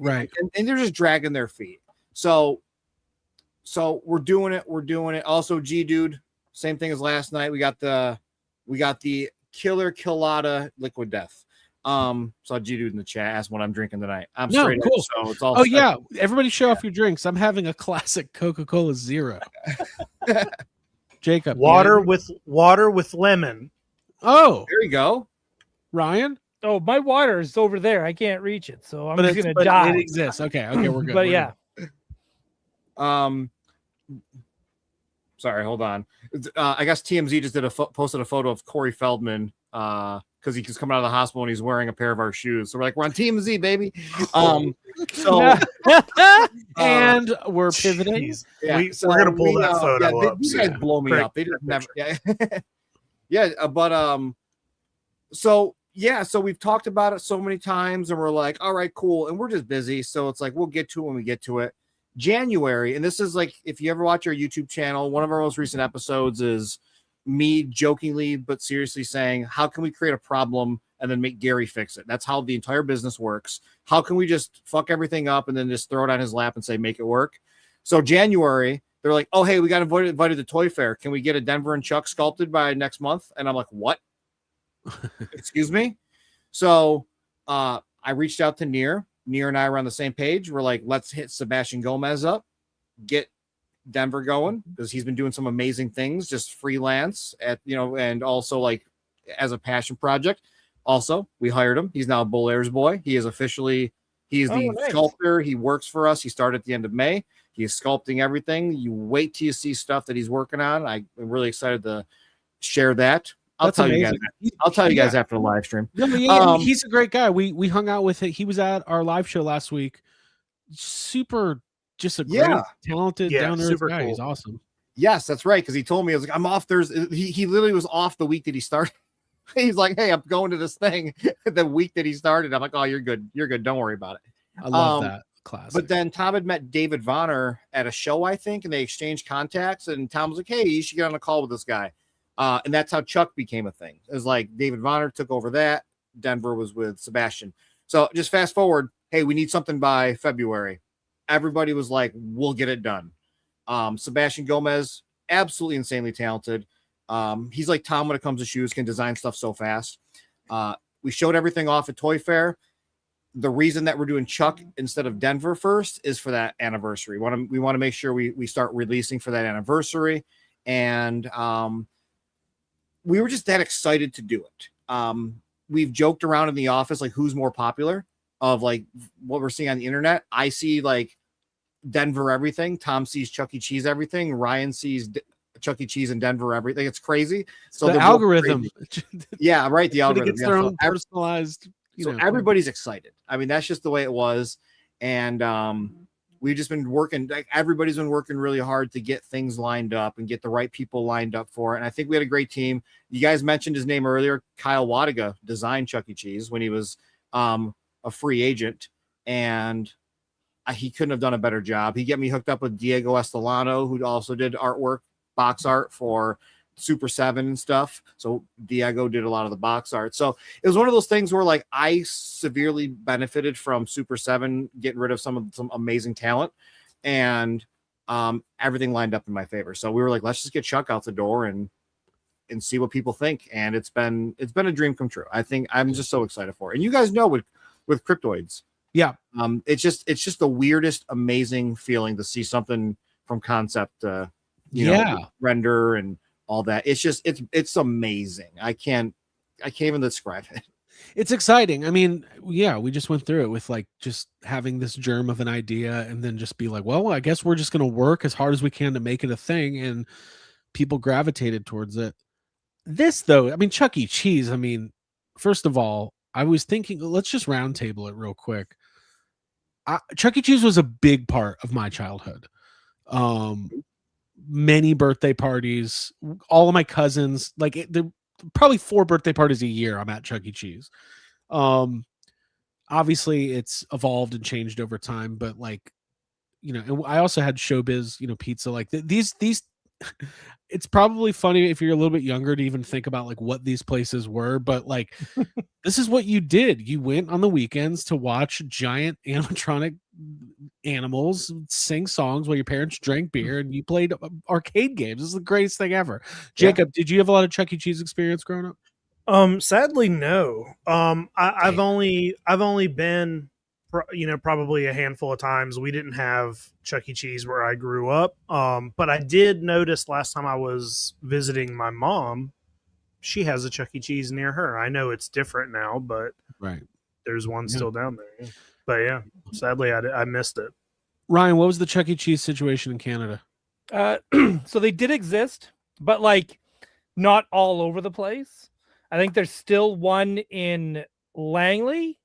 and they're just dragging their feet. So we're doing it. Also, dude, same thing as last night. We got the Killer Kilada Liquid Death. Saw G-Dude in the chat, asked what I'm drinking tonight. I'm straight cool. up, so it's all. Oh yeah, everybody show off your drinks. I'm having a classic Coca-Cola Zero. Jacob, water with lemon. Oh, there you go, Ryan. Oh, my water is over there. I can't reach it, so I'm just gonna but die. It exists. Okay, we're good. But we're yeah, good. Sorry, hold on. I guess TMZ just posted a photo of Corey Feldman because he's coming out of the hospital and he's wearing a pair of our shoes. So we're like, we're on TMZ, baby. And we're pivoting. Yeah, we're gonna pull that photo up. These guys blow me up. They just never. So we've talked about it so many times, and we're like, all right, cool, and we're just busy. So it's like we'll get to it when we get to it. January, and this is like, if you ever watch our YouTube channel, one of our most recent episodes is me jokingly but seriously saying, how can we create a problem and then make Gary fix it? That's how the entire business works. How can we just fuck everything up and then just throw it on his lap and say, make it work? So January, they're like, oh, hey, we got invited to Toy Fair. Can we get a Denver and Chuck sculpted by next month? And I'm like, what? Excuse me? So I reached out to Near and I were on the same page. We're like, let's hit Sebastian Gomez up, get Denver going, because he's been doing some amazing things, just freelance and also like as a passion project. Also, we hired him. He's now a Bull Airs boy. He's the nice sculptor. He works for us. He started at the end of May. He is sculpting everything. You wait till you see stuff that he's working on. I'm really excited to share that. I'll tell you guys after the live stream. No, he's a great guy. We hung out with him. He was at our live show last week. Super, just a great, talented, down to earth guy. Cool. He's awesome. Yes, that's right. Because he told me, I was like, I'm off Thursday. He literally was off the week that he started. He's like, hey, I'm going to this thing the week that he started. I'm like, oh, you're good. You're good. Don't worry about it. I love that class. But then Tom had met David Vonner at a show, I think, and they exchanged contacts. And Tom was like, hey, you should get on a call with this guy. And that's how Chuck became a thing. It was like David Vonner took over that. Denver was with Sebastian. So just fast forward. Hey, we need something by February. Everybody was like, we'll get it done. Sebastian Gomez, absolutely insanely talented. He's like Tom when it comes to shoes, can design stuff so fast. We showed everything off at Toy Fair. The reason that we're doing Chuck instead of Denver first is for that anniversary. We want to make sure we start releasing for that anniversary. And we were just that excited to do it. We've joked around in the office, like who's more popular of like what we're seeing on the internet. I see like Denver everything. Tom sees Chuck E. Cheese everything. Ryan sees Chuck E. Cheese and Denver everything. It's crazy. So the algorithm. Yeah, right. The algorithm. Gets their own personalized. Everybody's excited. I mean, that's just the way it was. And we've just been working. Like everybody's been working really hard to get things lined up and get the right people lined up for it. And I think we had a great team. You guys mentioned his name earlier. Kyle Wadiga designed Chuck E. Cheese when he was a free agent, and he couldn't have done a better job. He got me hooked up with Diego Estelano, who also did artwork, box art for Super 7 and stuff. So Diego did a lot of the box art. So it was one of those things where like I severely benefited from Super 7 getting rid of some amazing talent, and everything lined up in my favor. So we were like, let's just get Chuck out the door and see what people think. And it's been a dream come true. I think I'm just so excited for it. And you guys know with Cryptoids. Yeah. It's just the weirdest, amazing feeling to see something from concept, you know, render and all that. It's amazing. I can't even describe it. It's exciting. I mean, yeah, we just went through it with like just having this germ of an idea and then just be like, well, I guess we're just going to work as hard as we can to make it a thing. And people gravitated towards it. This though, I mean, Chuck E. Cheese, I mean, first of all, I was thinking, let's just round table it real quick. Chuck E. Cheese was a big part of my childhood. Many birthday parties, all of my cousins, like there probably 4 birthday parties a year I'm at Chuck E. Cheese. Obviously it's evolved and changed over time, but like, you know, and I also had Showbiz, you know, pizza, like these it's probably funny if you're a little bit younger to even think about like what these places were, but like this is what you did. You went on the weekends to watch giant animatronic animals sing songs while your parents drank beer and you played arcade games. This is the greatest thing ever. Jacob, did you have a lot of Chuck E. Cheese experience growing up? Sadly, no. I've only been, you know, probably a handful of times. We didn't have Chuck E. Cheese where I grew up. But I did notice last time I was visiting my mom, she has a Chuck E. Cheese near her. I know it's different now, but Right. there's one still down there. But yeah, sadly, I missed it. Ryan, what was the Chuck E. Cheese situation in Canada? So they did exist, but like not all over the place. I think there's still one in Langley,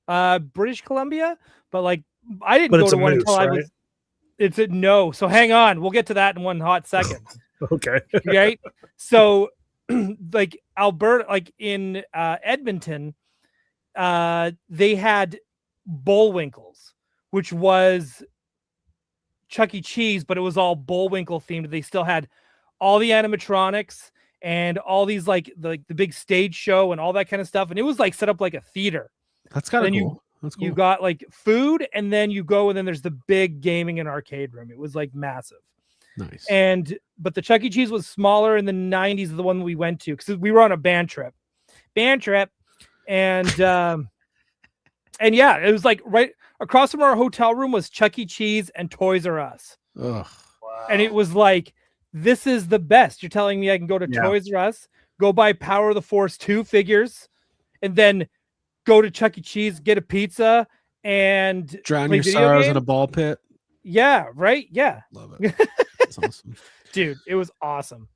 British Columbia, but like I didn't go to one until I was. It's a no. So hang on, we'll get to that in one hot second. Okay. Right. So like Alberta, like in Edmonton, they had Bullwinkles, which was Chuck E. Cheese, but it was all Bullwinkle themed. They still had all the animatronics and all these like the big stage show and all that kind of stuff. And it was like set up like a theater. That's kind of cool. That's cool. You got like food, and then you go, and then there's the big gaming and arcade room. It was like massive. Nice. But the Chuck E. Cheese was smaller in the 90s, the one we went to, because we were on a band trip. And and yeah, it was like right across from our hotel room was Chuck E. Cheese and Toys R Us. Ugh. Wow. And it was like, this is the best. You're telling me I can go to Toys R Us, go buy Power of the Force 2 figures, and then go to Chuck E. Cheese, get a pizza, and drown your sorrows in a ball pit. Yeah, right? Yeah. Love it. That's awesome. Dude, it was awesome.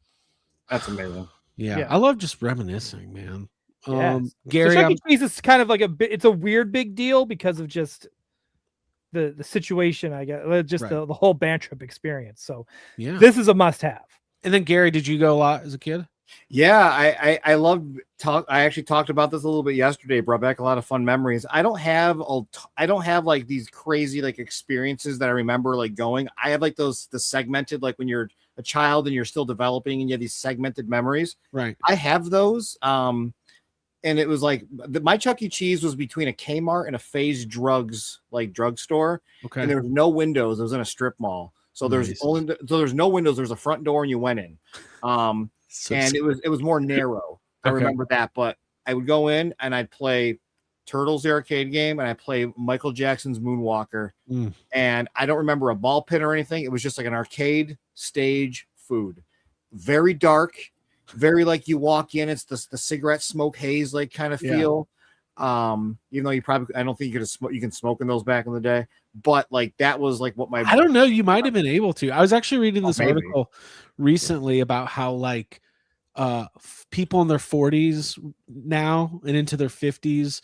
That's amazing. Yeah. I love just reminiscing, man. Yes. Gary, so Chuck E. Cheese is kind of like it's a weird big deal because of just the situation, I guess, just the whole band trip experience. So yeah, this is a must-have. And then Gary, did you go a lot as a kid? Yeah, I love talk. I actually talked about this a little bit yesterday. Brought back a lot of fun memories. I don't have like these crazy like experiences that I remember like going. I have like the segmented, like when you're a child and you're still developing and you have these segmented memories. Right. I have those. And it was like my Chuck E. Cheese was between a Kmart and a Phase Drugs like drugstore. Okay. And there was no windows. It was in a strip mall. So there's no windows. There's a front door and you went in. It was more narrow. I remember that, but I would go in and I'd play Turtles, the arcade game, and I play Michael Jackson's Moonwalker. And I don't remember a ball pit or anything. It was just like an arcade stage food. Very dark, very like you walk in, it's the cigarette smoke haze like kind of feel. Even though I don't think you can smoke in those back in the day, but like that was like what I don't know, you might have been able to. I was actually reading this article recently about how like people in their 40s now and into their 50s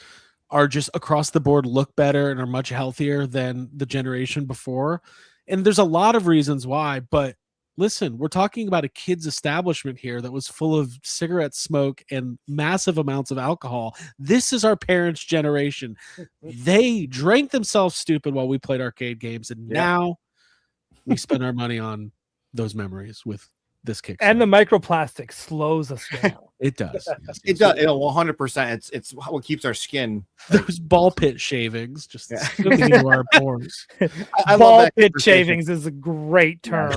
are just across the board look better and are much healthier than the generation before. And there's a lot of reasons why, but listen, we're talking about a kid's establishment here that was full of cigarette smoke and massive amounts of alcohol. This is our parents' generation. They drank themselves stupid while we played arcade games, and now we spend our money on those memories with this Kickstarter. And the microplastic slows us down. It does. Yes, It does. 100%. It's what keeps our skin. Those ball pit shavings just Yeah. slipping into our pores. I love Ball that pit conversation. shavings is a great term.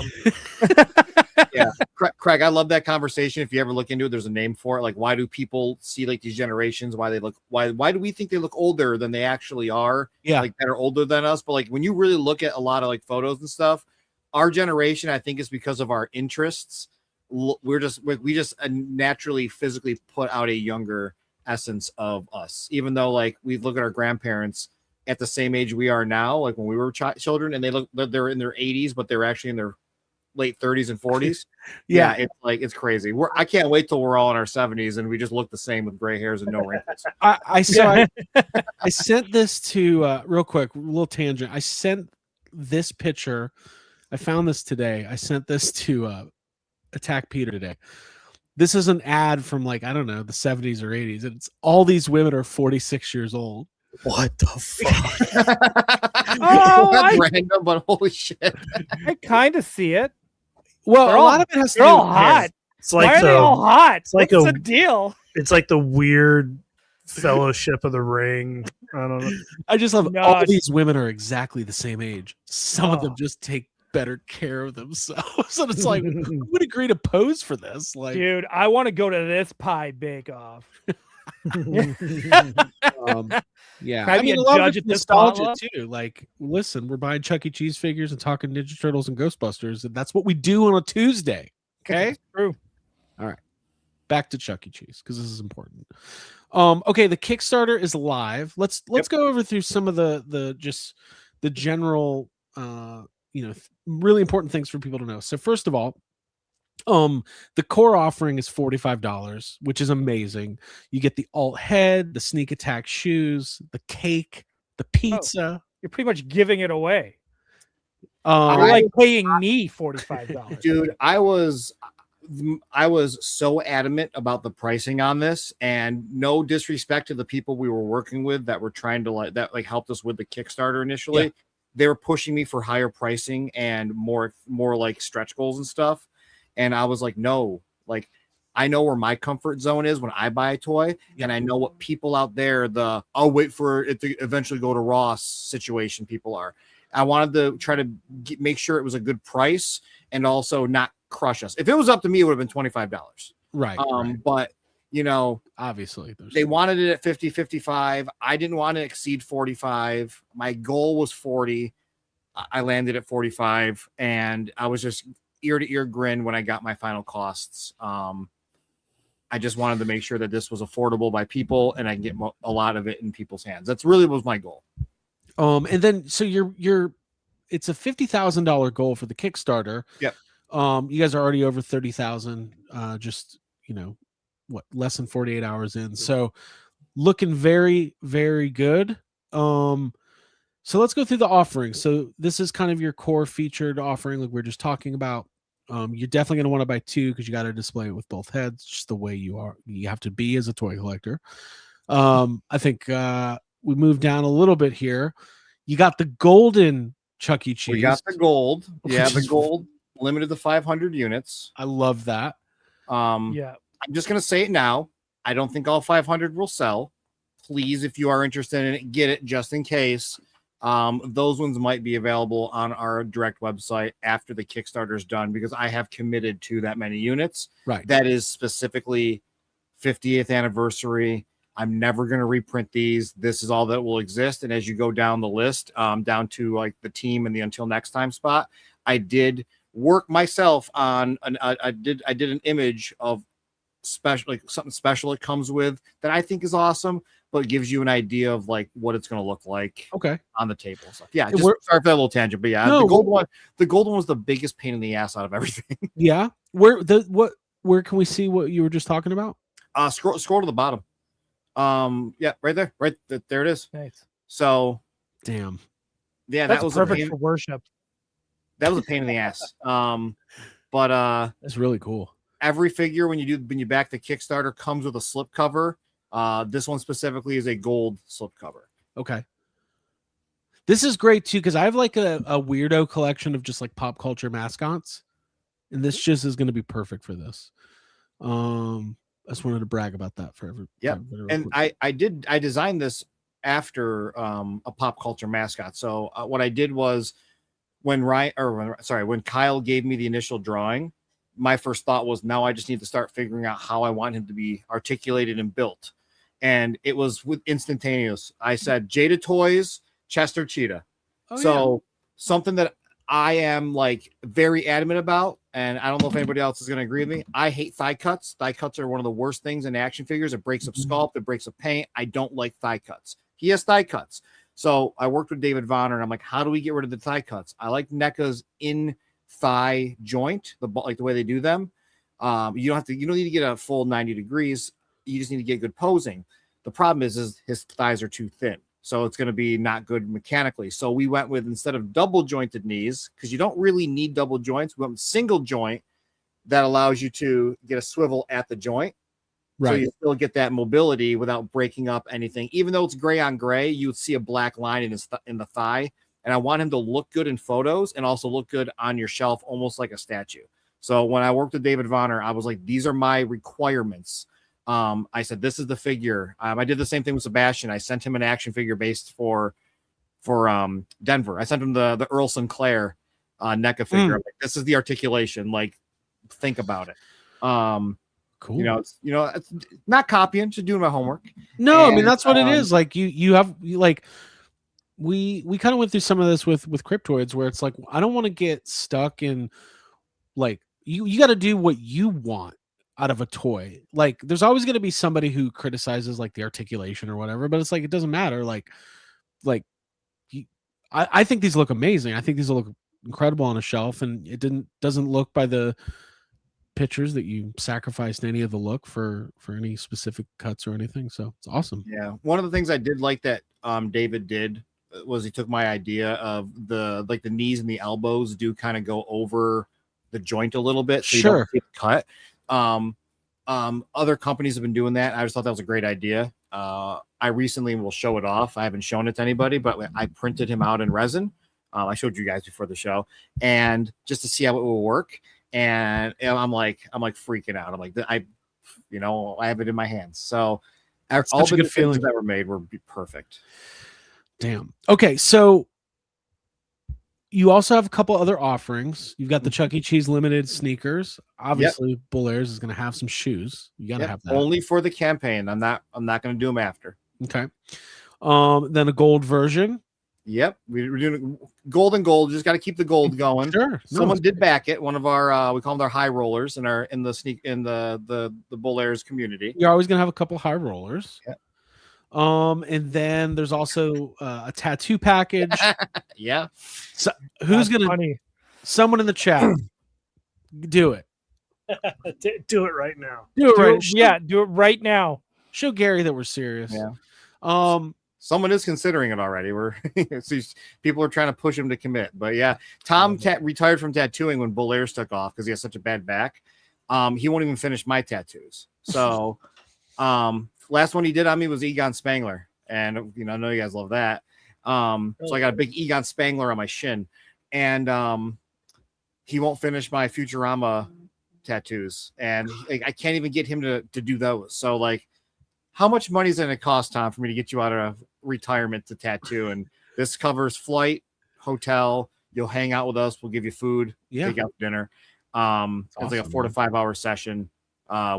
Yeah, Craig, I love that conversation. If you ever look into it, there's a name for it. Like, why do people see like these generations? Why do we think they look older than they actually are? Yeah. Like that are older than us. But like when you really look at a lot of like photos and stuff, our generation, I think, is because of our interests. We just naturally physically put out a younger essence of us, even though like we look at our grandparents at the same age we are now, like when we were children, and they're in their 80s, but they're actually in their late 30s and 40s. Yeah. It's crazy. I can't wait till we're all in our 70s and we just look the same with gray hairs and no wrinkles. I sent this to real quick, little tangent. I sent this picture. I found this today. I sent this to Attack Peter today. This is an ad from like, I don't know, the 70s or 80s. And it's all these women are 46 years old. What the fuck? That's random, but holy shit. I kind of see it. Well, They're a all- lot of it has to They're do all with hair. hot. It's Why like are they all hot? it's like What's a- the deal? it's like the weird Fellowship of the Ring. I don't know. I just love No, all it's- these women are exactly the same age. Some of them Oh. just take better care of themselves. And it's like, who would agree to pose for this? Like, Dude, I want to go to this pie bake-off. yeah. Can I be a a lot of judge it's at this nostalgia potluck? too. Like, listen, we're buying Chuck E. Cheese figures and talking Ninja Turtles and Ghostbusters, and that's what we do on a Tuesday. Okay. True. All right. Back to Chuck E. Cheese because this is important. Okay, the Kickstarter is live. Let's go over through some of the just the general really important things for people to know. So first of all, the core offering is $45, which is amazing. You get the alt head, the sneak attack shoes, the cake, the pizza. You're pretty much giving it away. Um, You're like paying me $45. Dude, I was so adamant about the pricing on this, and no disrespect to the people we were working with that were trying to helped us with the Kickstarter initially. Yeah. They were pushing me for higher pricing and more like stretch goals and stuff. And I was like, no, like I know where my comfort zone is when I buy a toy, and I know what people out there, I'll wait for it to eventually go to Ross situation people are. I wanted to try to make sure it was a good price and also not crush us. If it was up to me, it would have been $25. right. But Obviously, they wanted it at 50, 55. I didn't want to exceed 45. My goal was 40. I landed at 45, and I was just ear to ear grin when I got my final costs. I just wanted to make sure that this was affordable by people and I can get a lot of it in people's hands. That's really was my goal. And then so it's a $50,000 goal for the Kickstarter. Yep. You guys are already over 30,000. Just less than 48 hours in. So looking very, very good. So let's go through the offering. So this is kind of your core featured offering, like we're just talking about. You're definitely going to want to buy two because you got to display it with both heads, just the way you have to be as a toy collector. I think we moved down a little bit here. You got the golden Chuck E. Cheese. We got the gold. Yeah, Which the is- gold limited to 500 units. I love that. Yeah. I'm just going to say it now. I don't think all 500 will sell. Please, if you are interested in it, get it just in case. Those ones might be available on our direct website after the Kickstarter is done because I have committed to that many units. Right. That is specifically 50th anniversary. I'm never going to reprint these. This is all that will exist. And as you go down the list, down to like the team and the until next time spot, I did work myself on I did an image of special, like something special it comes with that I think is awesome, but gives you an idea of like what it's going to look like Okay. on the table. So yeah, And just sorry for that little tangent, but yeah, No, the gold one was the biggest pain in the ass out of everything. Yeah. Where can we see what you were just talking about? Scroll to the bottom. Yeah, right there, there it is. Nice. So Damn. yeah, That's that was perfect for worship. that was a pain in the ass. But That's really cool. every figure when you back the Kickstarter comes with a slip cover. This one specifically is a gold slip cover. Okay. This is great too because I have like a weirdo collection of just like pop culture mascots, and this just is going to be perfect for this. I just wanted to brag about that for every. Yeah, and I designed this after a pop culture mascot. So what I did was when Kyle gave me the initial drawing, my first thought was, now I just need to start figuring out how I want him to be articulated and built. And it was with instantaneous. I said Jada Toys, Chester Cheetah. Something that I am like very adamant about, and I don't know if anybody else is going to agree with me. I hate thigh cuts. Thigh cuts are one of the worst things in action figures. It breaks up sculpt, it breaks up paint. I don't like thigh cuts. He has thigh cuts. So I worked with David Vonner, and I'm like, how do we get rid of the thigh cuts? I like NECA's in thigh joint, the way they do them. You don't need to get a full 90 degrees. You just need to get good posing. The problem is his thighs are too thin. So it's going to be not good mechanically. So we went with, instead of double jointed knees, because you don't really need double joints, we went with single joint that allows you to get a swivel at the joint. Right. So you still get that mobility without breaking up anything. Even though it's gray on gray, you would see a black line in the thigh. And I want him to look good in photos and also look good on your shelf, almost like a statue. So when I worked with David Vonner, I was like, these are my requirements. I said, this is the figure. I did the same thing with Sebastian. I sent him an action figure based for Denver. I sent him the Earl Sinclair NECA figure. Like, this is the articulation. Like, think about it. Cool. It's not copying, just doing my homework. No, I mean, that's what it is. Like you have we kind of went through some of this with Cryptoids, where it's like, I don't want to get stuck in, like, you got to do what you want out of a toy. Like, there's always going to be somebody who criticizes like the articulation or whatever, but it's like, it doesn't matter. I think these look amazing. I think these will look incredible on a shelf, and it doesn't look by the pictures that you sacrificed any of the look for any specific cuts or anything. So it's awesome. Yeah. One of the things I did like that David did was he took my idea of the knees and the elbows do kind of go over the joint a little bit. So you don't get cut. Other companies have been doing that. I just thought that was a great idea. I recently will show it off. I haven't shown it to anybody, but I printed him out in resin. I showed you guys before the show, and just to see how it will work. And I'm like freaking out. I'm like, I have it in my hands. So all the good feelings that were made were perfect. Damn. Okay. So you also have a couple other offerings. You've got the Chuck E. Cheese limited sneakers. Obviously, Bull Airs is going to have some shoes. You got to have that. Only for the campaign. I'm not going to do them after. Okay. Then a gold version. Yep, we're doing gold and gold. Just got to keep the gold going. Sure. Someone did back it. One of our we call them our high rollers in the Bull Airs community. You're always gonna have a couple high rollers. Yeah. And then there's also a tattoo package. Yeah. So who's gonna? Funny. Someone in the chat. Do it. Do it right now. Do it right now. Show Gary that we're serious. Yeah. Someone is considering it already. People are trying to push him to commit. But yeah, Tom retired from tattooing when Bull Airs took off because he has such a bad back. He won't even finish my tattoos. So last one he did on me was Egon Spangler. And I know you guys love that. So I got a big Egon Spangler on my shin. And he won't finish my Futurama tattoos. And I can't even get him to do those. So like, how much money is it going to cost, Tom, for me to get you out of retirement to tattoo? And this covers flight, hotel. You'll hang out with us. We'll give you food. Take out dinner. It's like a 4 to 5 hour session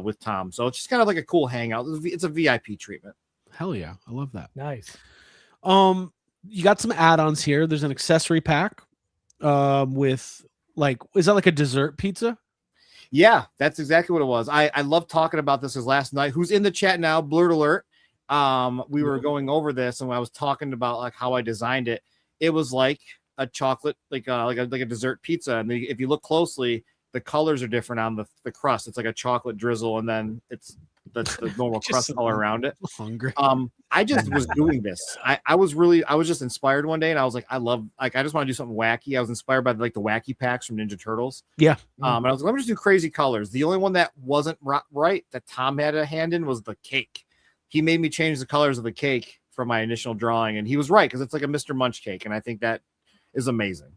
with Tom. So it's just kind of like a cool hangout. It's a VIP treatment. Hell yeah. I love that. Nice. You got some add-ons here. There's an accessory pack with is that like a dessert pizza? Yeah, that's exactly what it was. I love talking about this because last night, who's in the chat now, Blurt Alert, we were going over this, and when I was talking about like how I designed it, it was like a chocolate, like a dessert pizza. And if you look closely, the colors are different on the crust. It's like a chocolate drizzle, and then it's the normal crust color around it. Hungry. I just was doing this. I was just inspired one day, and I was like, I just want to do something wacky. I was inspired by the wacky packs from Ninja Turtles. Yeah. And I was like, let me just do crazy colors. The only one that wasn't right that Tom had a hand in was the cake. He made me change the colors of the cake from my initial drawing, and he was right because it's like a Mr. Munch cake, and I think that is amazing.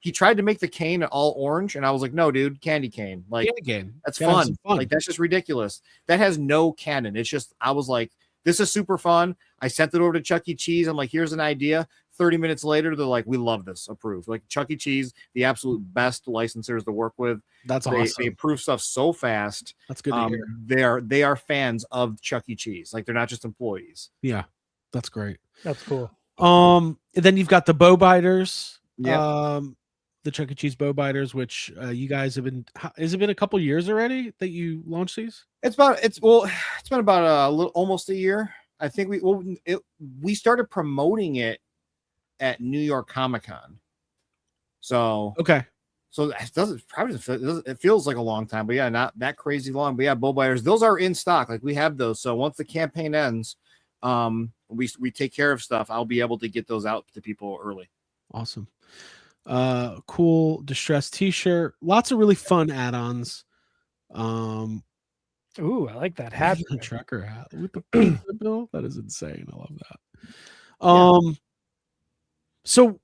He tried to make the cane all orange, and I was like, no, dude, candy cane. Like, Candy cane. that's Gotta have fun. some fun. Like, that's just ridiculous. That has no canon. It's just, I was like, this is super fun. I sent it over to Chuck E. Cheese. I'm like, here's an idea. 30 minutes later, they're like, we love this, approved. Like, Chuck E. Cheese, the absolute best licensors to work with. That's They awesome. approve stuff so fast. That's good to hear. They are fans of Chuck E. Cheese. Like, they're not just employees. Yeah, that's great. That's cool. And then you've got the bow biters. Yeah. The Chuck E. Cheese bow biters, which you guys have been. Has it been a couple years already that you launched these? It's been about a little, almost a year. I think we started promoting it at New York Comic Con. So Okay. So it feels like a long time, but yeah, not that crazy long. But yeah, bow biters, those are in stock. Like, we have those. So once the campaign ends, we take care of stuff. I'll be able to get those out to people early. Awesome. Cool distressed t-shirt. Lots of really fun add-ons. Ooh, I like that hat. The trucker hat with the pizza bill. That is insane. I love that. So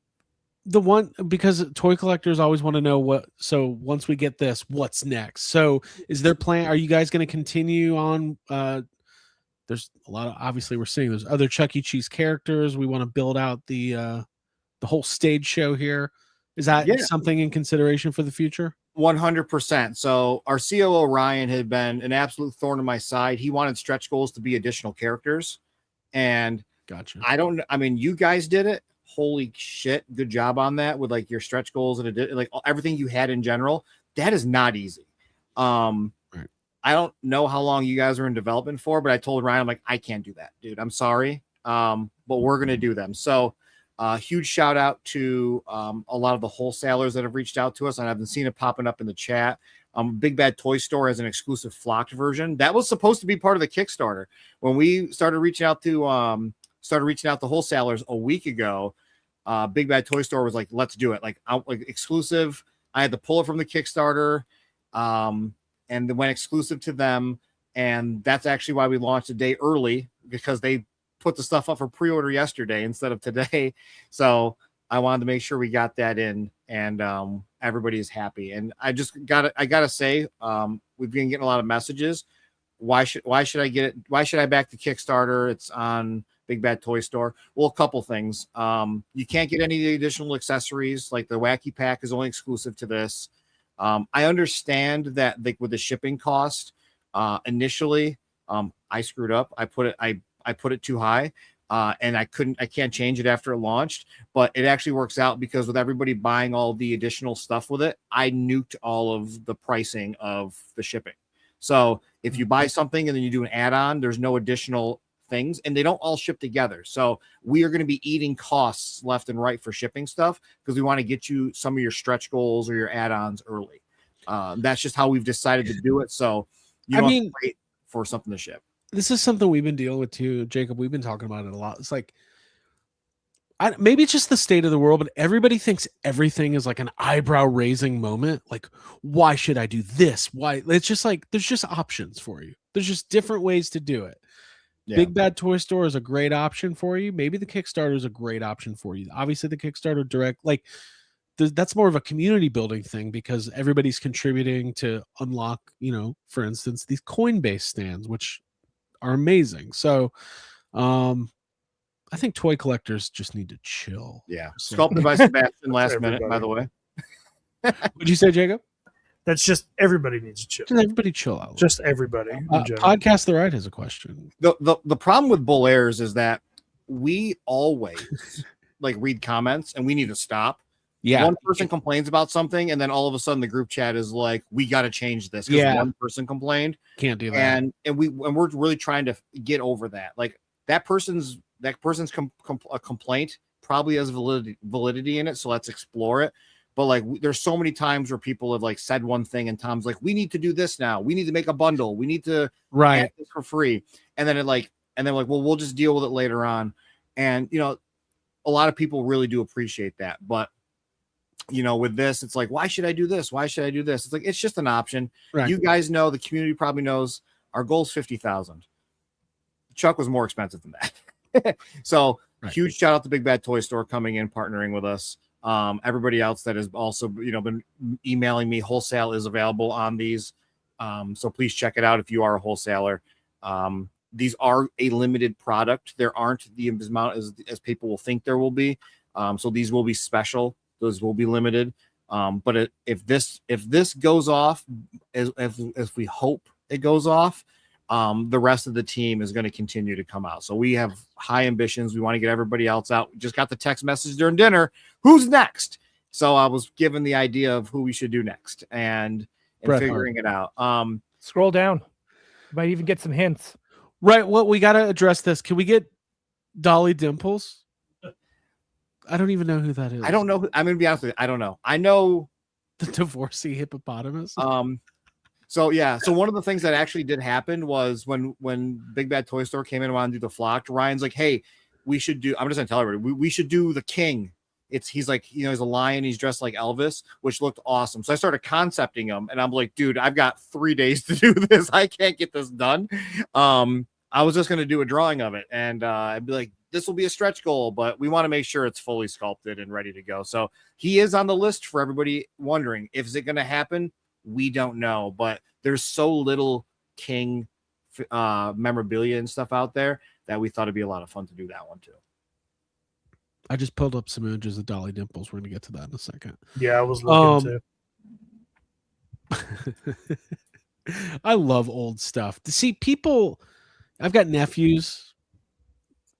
the one, because toy collectors always want to know what, so once we get this, what's next? So is there plan? Are you guys going to continue on? There's a lot of, obviously we're seeing there's other Chuck E. Cheese characters. We want to build out the whole stage show here. Is that something in consideration for the future? 100%. So our COO Ryan had been an absolute thorn in my side. He wanted stretch goals to be additional characters, and gotcha. I mean, you guys did it. Holy shit, good job on that with like your stretch goals and like everything you had in general. That is not easy. Right. I don't know how long you guys are in development for, but I told Ryan, I'm like, I can't do that, dude. I'm sorry, but we're gonna do them. So huge shout out to a lot of the wholesalers that have reached out to us, and I've been seeing it popping up in the chat. Big Bad Toy Store has an exclusive flocked version that was supposed to be part of the Kickstarter. When we started reaching out to wholesalers a week ago, Big Bad Toy Store was like, let's do it, like exclusive. I had to pull it from the Kickstarter, and it went exclusive to them, and that's actually why we launched a day early, because they put the stuff up for pre-order yesterday instead of today. So I wanted to make sure we got that in, and everybody is happy. And I gotta say, we've been getting a lot of messages. Why should I get it? Why should I back the Kickstarter? It's on Big Bad Toy Store. Well, a couple things. You can't get any of the additional accessories. Like the Wacky Pack is only exclusive to this. I understand that, like, with the shipping cost, initially, I screwed up. I put it too high, and I can't change it after it launched, but it actually works out because with everybody buying all the additional stuff with it, I nuked all of the pricing of the shipping. So if you buy something and then you do an add-on, there's no additional things, and they don't all ship together. So we are going to be eating costs left and right for shipping stuff because we want to get you some of your stretch goals or your add-ons early. That's just how we've decided to do it. So you don't have to wait for something to ship. This is something we've been dealing with too, Jacob. We've been talking about it a lot. It's like, maybe it's just the state of the world, but everybody thinks everything is like an eyebrow raising moment. Like, why should I do this? Why? It's just like, there's just options for you. There's just different ways to do it. Yeah. Big Bad Toy Store is a great option for you. Maybe the Kickstarter is a great option for you. Obviously the Kickstarter direct, like that's more of a community building thing because everybody's contributing to unlock, for instance, these Coinbase stands, which are amazing. So I think toy collectors just need to chill. Yeah. Sculpted by Sebastian last minute, by the way. What'd you say, Jacob? That's just everybody needs to chill. Just everybody chill out. Just everybody. Podcast The Right has a question. The problem with Bull Airs is that we always like read comments and we need to stop. Yeah. One person complains about something, and then all of a sudden the group chat is like, we got to change this because one person complained. Can't do that. And we're really trying to get over that. Like that person's complaint probably has validity in it. So let's explore it. But like, there's so many times where people have like said one thing and Tom's like, we need to do this now. We need to make a bundle. We need to add this for free. And then well, we'll just deal with it later on. And, a lot of people really do appreciate that. But, with this, it's like, why should I do this? Why should I do this? It's like, it's just an option. Right. You guys know, the community probably knows our goal is 50,000. Chuck was more expensive than that. So huge shout out to Big Bad Toy Store coming in, partnering with us. Everybody else that has also been emailing me, wholesale is available on these. So please check it out if you are a wholesaler. These are a limited product. There aren't the amount as people will think there will be. So these will be special. Those will be limited. But if this goes off, as we hope it goes off, the rest of the team is going to continue to come out. So we have high ambitions. We want to get everybody else out. We just got the text message during dinner. Who's next? So I was given the idea of who we should do next and figuring it out. Scroll down. Might even get some hints. Right. Well, we got to address this. Can we get Dolly Dimples? I don't even know who that is. I don't know. I'm going to be honest with you. I don't know. I know the divorcee hippopotamus. So yeah. So one of the things that actually did happen was when Big Bad Toy Store came in and wanted to do the flock, Ryan's like, hey, we should do, I'm just going to tell everybody, we should do the king. He's like, he's a lion. He's dressed like Elvis, which looked awesome. So I started concepting him and I'm like, dude, I've got 3 days to do this. I can't get this done. I was just going to do a drawing of it and I'd be like, this will be a stretch goal, but we want to make sure it's fully sculpted and ready to go. So he is on the list for everybody wondering if is it going to happen. We don't know, but there's so little king memorabilia and stuff out there that we thought it'd be a lot of fun to do that one too. I just pulled up some images of Dolly Dimples. We're going to get to that in a second. Yeah, I was looking too. I love old stuff. To see people, I've got nephews.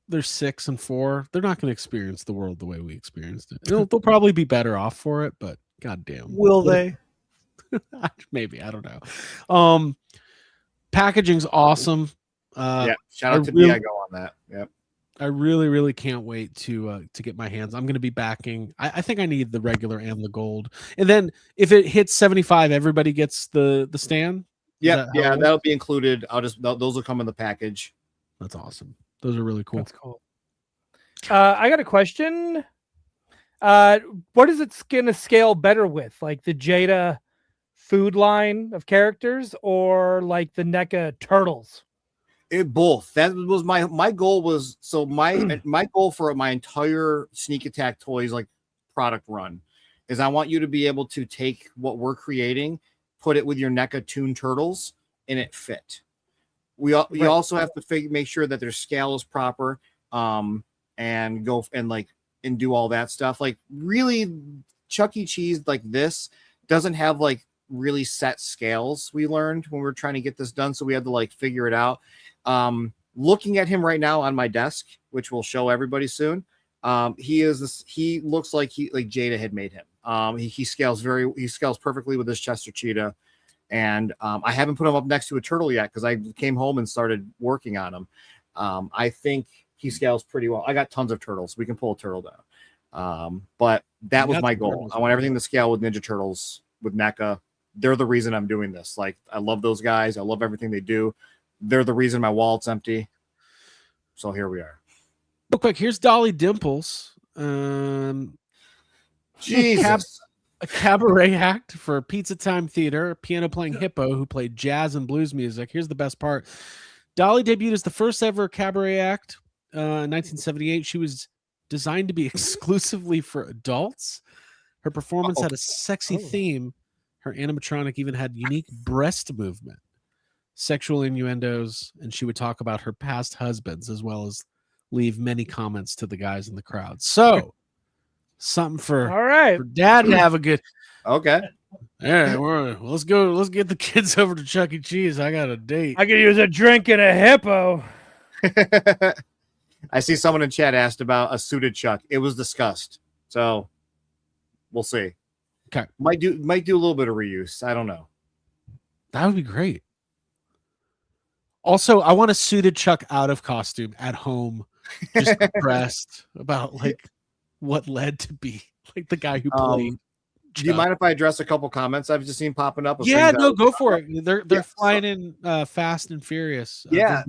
They're 6 and 4. They're not going to experience the world the way we experienced it. They'll probably be better off for it, but goddamn. Will they? Maybe. I don't know. Packaging's awesome. Yeah, shout out to Diego on that. Yep. I really, really can't wait to get my hands. I'm going to be backing. I think I need the regular and the gold. And then if it hits 75, everybody gets the stand. Yeah, that'll be included. Those will come in the package. That's awesome. Those are really cool. That's cool. I got a question. What is it going to scale better with, like the Jada food line of characters, or like the NECA turtles? Both. That was my goal. Was so my goal for my entire Sneak Attack Toys like product run is I want you to be able to take what we're creating, put it with your NECA Toon Turtles, and it fit. We also have to make sure that their scale is proper, and go and do all that stuff. Like really, Chuck E. Cheese like this doesn't have like really set scales. We learned when we were trying to get this done, so we had to like figure it out. Looking at him right now on my desk, which we'll show everybody soon. He looks like Jada had made him. He scales perfectly with this Chester Cheetah. And I haven't put him up next to a turtle yet because I came home and started working on him. I think he scales pretty well. I got tons of turtles. We can pull a turtle down. But that was my goal. I want everything to scale with Ninja Turtles, with NECA. They're the reason I'm doing this. Like, I love those guys. I love everything they do. They're the reason my wallet's empty. So here we are. Real quick, here's Dolly Dimples. Jesus. A cabaret act for Pizza Time Theater, piano playing hippo who played jazz and blues music. Here's the best part. Dolly debuted as the first ever cabaret act in 1978. She was designed to be exclusively for adults. Her performance had a sexy theme. Her animatronic even had unique breast movement, sexual innuendos, and she would talk about her past husbands as well as leave many comments to the guys in the crowd. So, something for Dad to have a good. Okay. Yeah, let's go. Let's get the kids over to Chuck E. Cheese. I got a date. I could use a drink and a hippo. I see someone in chat asked about a suited Chuck. It was discussed. So we'll see. Okay. Might do a little bit of reuse. I don't know. That would be great. Also, I want a suited Chuck out of costume at home, just depressed about like what led to be like the guy who played. Do you mind if I address a couple comments I've just seen popping up? Yeah, no, go for it. They're flying in Fast and Furious. Yeah,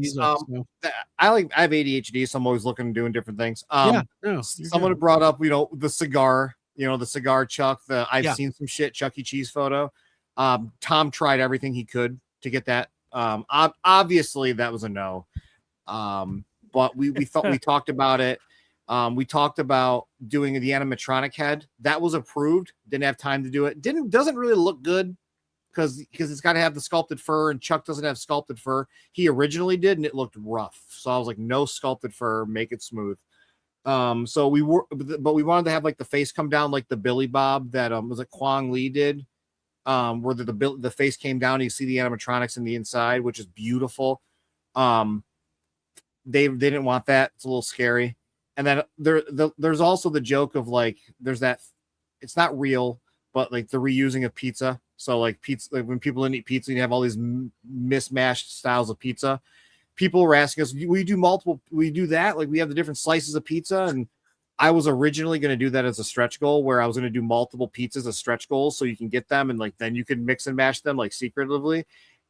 I have ADHD, so I'm always looking and doing different things. Someone brought up, the cigar, the cigar Chuck. I've seen some shit Chuck E. Cheese photo. Tom tried everything he could to get that. Obviously that was a no. But we thought we talked about it. We talked about doing the animatronic head. That was approved. Didn't have time to do it. Doesn't really look good because it's got to have the sculpted fur, and Chuck doesn't have sculpted fur. He originally did, and it looked rough. So I was like, no sculpted fur, make it smooth. So we wanted to have like the face come down like the Billy Bob that was it Kwang Lee did, where the face came down, and you see the animatronics in the inside, which is beautiful. They didn't want that. It's a little scary. And then there's also the joke of like there's that it's not real, but like the reusing of pizza. So like pizza, like when people didn't eat pizza, you have all these mismatched styles of pizza. People were asking us, we do that? Like we have the different slices of pizza. And I was originally going to do that as a stretch goal where I was going to do multiple pizzas as stretch goals so you can get them and like then you can mix and match them like secretively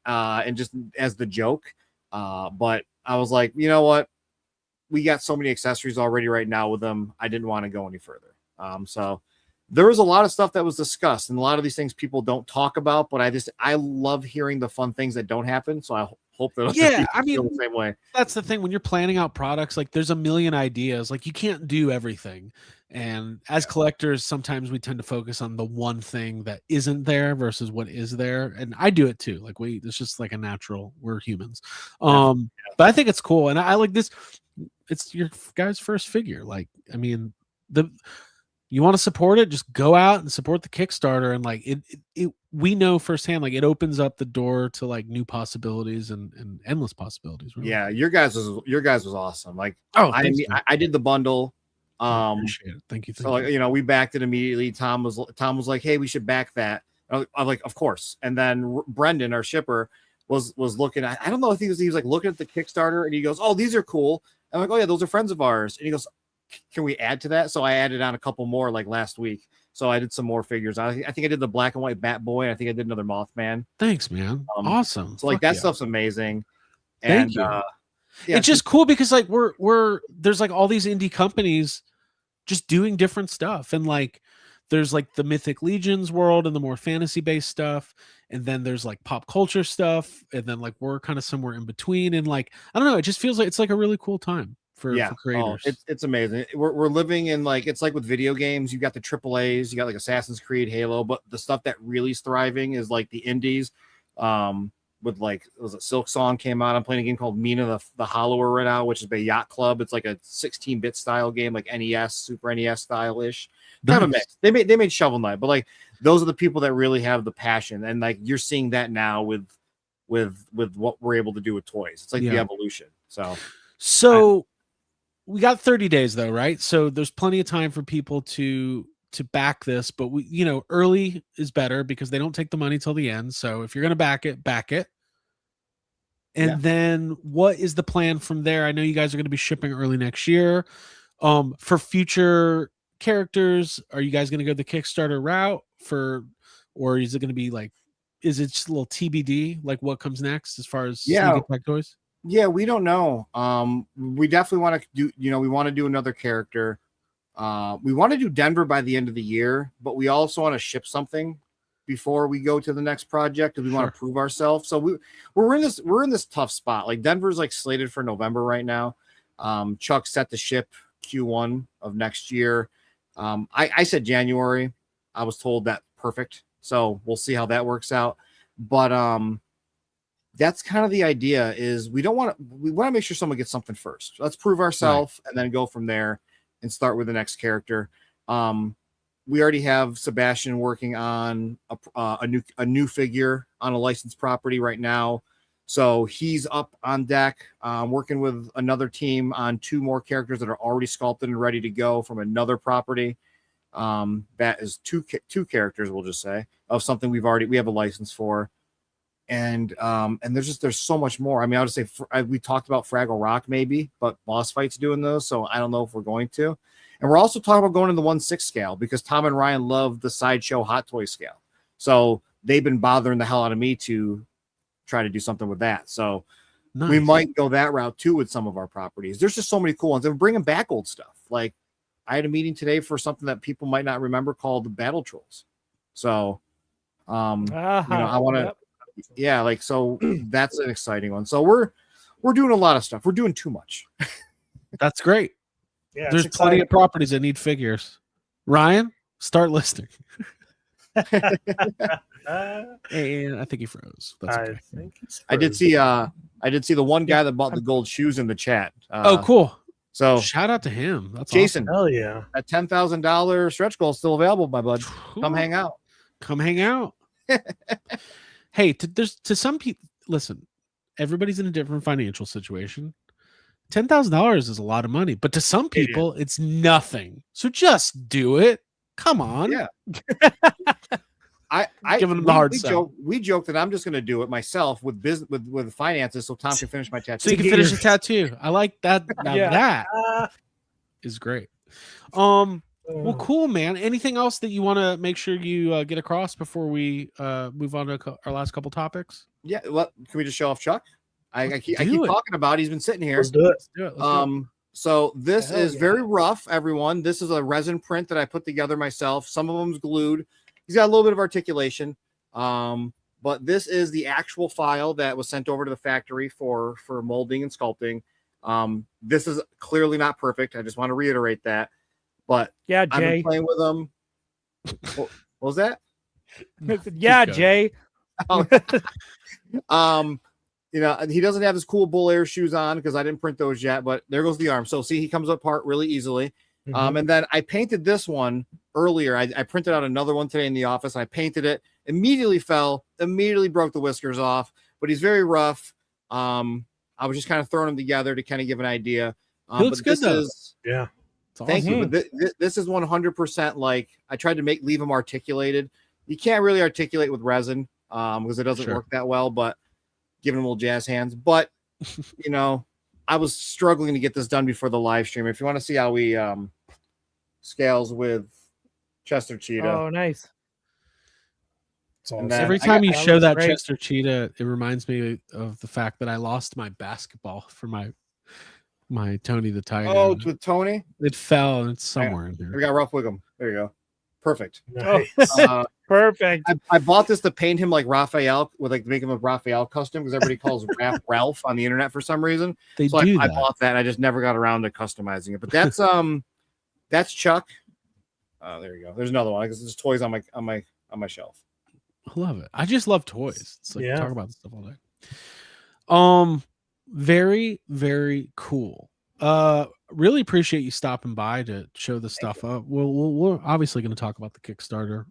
and just as the joke. But I was like, you know what? We got so many accessories already right now with them. I didn't want to go any further. So there was a lot of stuff that was discussed and a lot of these things people don't talk about, but I love hearing the fun things that don't happen. So I hope that feel the same way. That's the thing when you're planning out products, like there's a million ideas, like you can't do everything. And as collectors, sometimes we tend to focus on the one thing that isn't there versus what is there. And I do it too. Like it's just like a natural, we're humans. But I think it's cool. And I like this. It's your guy's first figure. Like, I mean, you want to support it, just go out and support the Kickstarter. And like we know firsthand, like it opens up the door to like new possibilities and endless possibilities. Really. Yeah. Your guys was awesome. Like, I did the bundle. Appreciate it. Thank you. So like, we backed it immediately. Tom was like, hey, we should back that. I'm like, of course. And then Brendan, our shipper, was looking at, I don't know if he was like looking at the Kickstarter and he goes, oh, these are cool. I'm like, oh yeah, those are friends of ours. And he goes, can we add to that? So I added on a couple more like last week. So I did some more figures. I think I did the black and white Batboy. I think I did another Mothman. Thanks, man. Awesome. So like that stuff's amazing. Thank you. It's just cool because like we're there's like all these indie companies just doing different stuff. And like there's like the Mythic Legions world and the more fantasy based stuff. And then there's like pop culture stuff. And then like we're kind of somewhere in between. And like, I don't know, it just feels like it's like a really cool time for creators. It's amazing. We're living in like, it's like with video games, you got the AAAs, you got like Assassin's Creed, Halo, but the stuff that really is thriving is like the indies. With like, was it Silk Song came out? I'm playing a game called Mina the Hollower right now, which is a yacht club. It's like a 16-bit style game, like NES, Super NES style ish. Kind of a mix. They made Shovel Knight, but like those are the people that really have the passion, and like you're seeing that now with what we're able to do with toys. It's like the evolution. So we got 30 days though, right? So there's plenty of time for people to back this, but we, early is better because they don't take the money till the end. So if you're going to back it. And then what is the plan from there? I know you guys are going to be shipping early next year. For future characters, are you guys going to go the Kickstarter route or is it going to be like, is it just a little TBD, like what comes next as far as Sneak Attack toys? Yeah, we don't know. We definitely want to do, we want to do another character. We want to do Denver by the end of the year, but we also want to ship something before we go to the next project because we want to prove ourselves. So we're in this tough spot. Like Denver's like slated for November right now. Chuck set to ship Q1 of next year. I said January. I was told that perfect. So we'll see how that works out. But that's kind of the idea is we want to make sure someone gets something first. Let's prove ourselves and then go from there and start with the next character. We already have Sebastian working on a new figure on a licensed property right now. So he's up on deck, working with another team on 2 more characters that are already sculpted and ready to go from another property. That is two characters, we'll just say, of something we have a license for. And there's so much more. I mean, I would say we talked about Fraggle Rock maybe, but Boss Fight's doing those, so I don't know if we're going to. And we're also talking about going to the 1/6 scale because Tom and Ryan love the Sideshow Hot Toy scale. So they've been bothering the hell out of me to try to do something with that. So we might go that route too with some of our properties. There's just so many cool ones. And we're bringing back old stuff. Like I had a meeting today for something that people might not remember called the Battle Trolls. So, I want to, so that's an exciting one. So we're doing a lot of stuff. We're doing too much. That's great. Yeah, There's it's plenty exciting. of properties that need figures. Ryan, start listing. And I think he froze. That's I okay. think he's I did see the one guy that bought the gold shoes in the chat. Oh, cool. So Shout out to him. That's Jason, Hell yeah. that $10,000 stretch goal is still available, my bud. awesome. Come hang out. Come hang out. Hey, to some people, listen, everybody's in a different financial situation. $10,000 is a lot of money, but to some people, it's nothing. So just do it. Come on. Yeah. I Giving him the hard we sell. we joke that I'm just going to do it myself with business with finances, so Tom can finish my tattoo. So you can finish the tattoo. I like that. Now Yeah. that is great. Well, cool, man. Anything else that you want to make sure you get across before we move on to our last couple topics? Yeah, well, can we just show off Chuck? I keep do it. talking about it. He's been sitting here. Let's do it. Let's do it. Let's do it. So this Hell is yeah. very rough, everyone. This is a resin print that I put together myself. Some of them's glued. He's got a little bit of articulation. But this is the actual file that was sent over to the factory for molding and sculpting. This is clearly not perfect. I just want to reiterate that. But Yeah, I've Jay. been playing with them. What was that? Yeah, Keep Jay. You know, he doesn't have his cool bull air shoes on because I didn't print those yet, but there goes the arm. So see, he comes apart really easily. And then I painted this one earlier. I printed out another one today in the office. I painted it, immediately fell, immediately broke the whiskers off, but he's very rough. I was just kind of throwing them together to kind of give an idea. He looks but good, this though. is, Yeah. It's thank you. awesome. But this is 100% like I tried to leave them articulated. You can't really articulate with resin because it doesn't Sure. work that well, but giving them little jazz hands. But, you know, I was struggling to get this done before the live stream. If you want to see how we scales with Chester Cheetah. Oh, nice. It's And awesome. then Every I time you that show looks that great. Chester Cheetah, it reminds me of the fact that I lost my basketball for my Tony the Tiger. Oh, with Tony. It fell and it's somewhere in We here. got Rough Wiggum. There you go. Perfect. Nice. Perfect. I bought this to paint him like Raphael, with like make him a Raphael custom because everybody calls Ralph on the internet for some reason. They So do I that. bought that. And I just never got around to customizing it. But that's Chuck. Oh, there you go. There's another one because there's toys on my shelf. I love it. I just love toys. It's like Yeah. talk about this stuff all day. Very, very cool. Really appreciate you stopping by to show the stuff up. We're obviously going to talk about the Kickstarter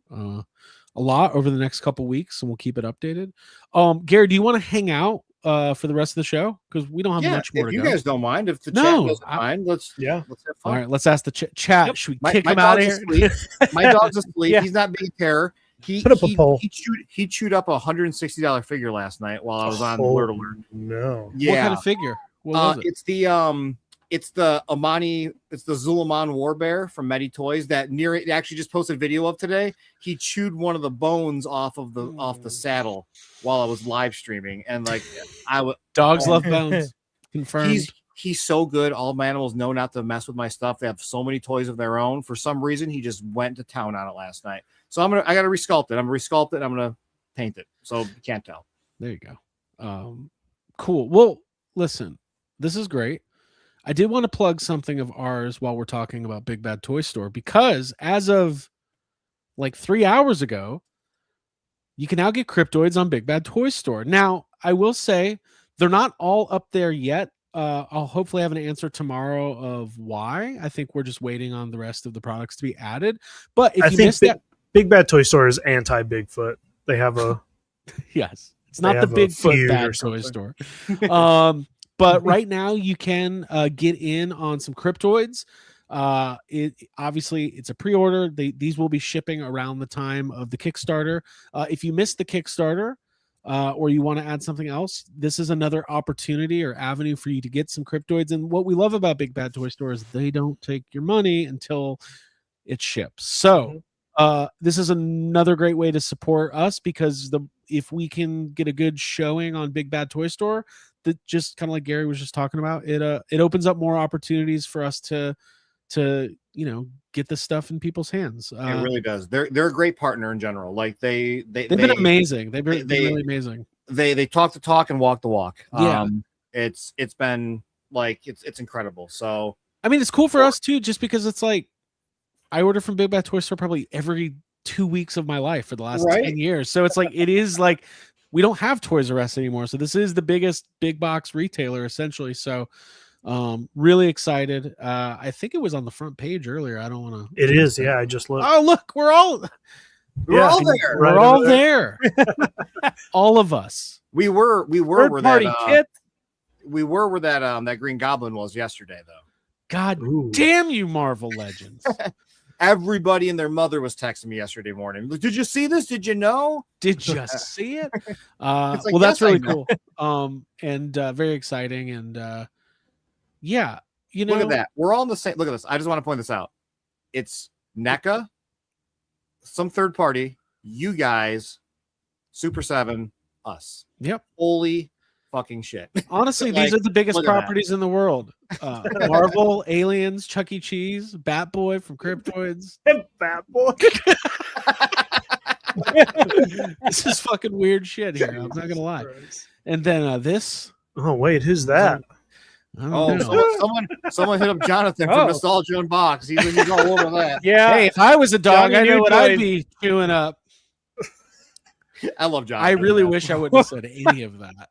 a lot over the next couple weeks, and we'll keep it updated. Gary, do you want to hang out for the rest of the show? Because we don't have much more if to you go. guys don't mind, if the No, chat doesn't I- mind, let's Yeah. have fun. All right, let's ask the chat. Yep. Should we kick him out of here? Asleep. My dog's asleep. Yeah. He's not being terror. He Put up a poll. He chewed up a $160 figure last night while I was on Oh, Alert Alert. No. What Yeah, kind of figure? What was it? it's the Amani, it's the Zulaman War Bear from Medi Toys that actually just posted a video of today. He chewed one of the bones off the saddle while I was live streaming, and like Dogs love bones. Confirmed. he's so good. All my animals know not to mess with my stuff. They have so many toys of their own. For some reason, he just went to town on it last night. So I gotta resculpt it. I'm gonna resculpt it. I'm gonna paint it. So you can't tell. There you go. Cool. Well, listen, this is great. I did want to plug something of ours while we're talking about Big Bad Toy Store, because as of like 3 hours ago, you can now get Cryptoids on Big Bad Toy Store. Now, I will say they're not all up there yet. I'll hopefully have an answer tomorrow of why. I think we're just waiting on the rest of the products to be added. But if I you think missed that, Big Bad Toy Store is anti Bigfoot. They have a yes, it's They not the have a Bigfoot feud Bad or Toy something. Store. But right now you can get in on some Cryptoids. It obviously it's a pre-order. These will be shipping around the time of the Kickstarter. If you missed the Kickstarter or you want to add something else, this is another opportunity or avenue for you to get some Cryptoids. And what we love about Big Bad Toy Store is they don't take your money until it ships. So this is another great way to support us, because if we can get a good showing on Big Bad Toy Store, that just kind of like Gary was just talking about, it opens up more opportunities for us to get this stuff in people's hands. It really does. They're a great partner in general. Like they've been amazing. They've been they- really amazing. They talk the talk and walk the walk. Yeah. It's been like it's incredible. So I mean, it's cool for us too, just because it's like I order from Big Bad Toy Store probably every 2 weeks of my life for the last 10 years. So it's like it is like we don't have Toys R Us anymore. So this is the biggest big box retailer essentially. So really excited. I think it was on the front page earlier. I don't want to. It is, yeah. I just looked. Oh, look, we're all there. Right We're all over there. All of us. We were Third where party that kit. we were where that Green Goblin was yesterday though. God Ooh. damn you, Marvel Legends. Everybody and their mother was texting me yesterday morning. Like, did you see this? Did you know? Did you see it? It's like, Well, that's yes, I really know. cool. And very exciting. And yeah, you know, Look at that. We're all in the same. Look at this. I just want to point this out. It's NECA, some third party, you guys, Super 7, us. Yep. Holy fucking shit. Honestly, Like, these are the biggest look at that. properties in the world. Marvel, Aliens, Chuck E. Cheese, Batboy from Cryptoids. Fat boy. This is fucking weird shit here. I'm not gonna lie. And then this. Oh wait, who's that? I don't Oh, know. someone hit up Jonathan Oh. from Nostalgia Unbox. He's all over that. Yeah. Hey, if I was a dog, Johnny I know New what I'd Toys. be chewing up. I love Jonathan. I really wish I wouldn't have said any of that.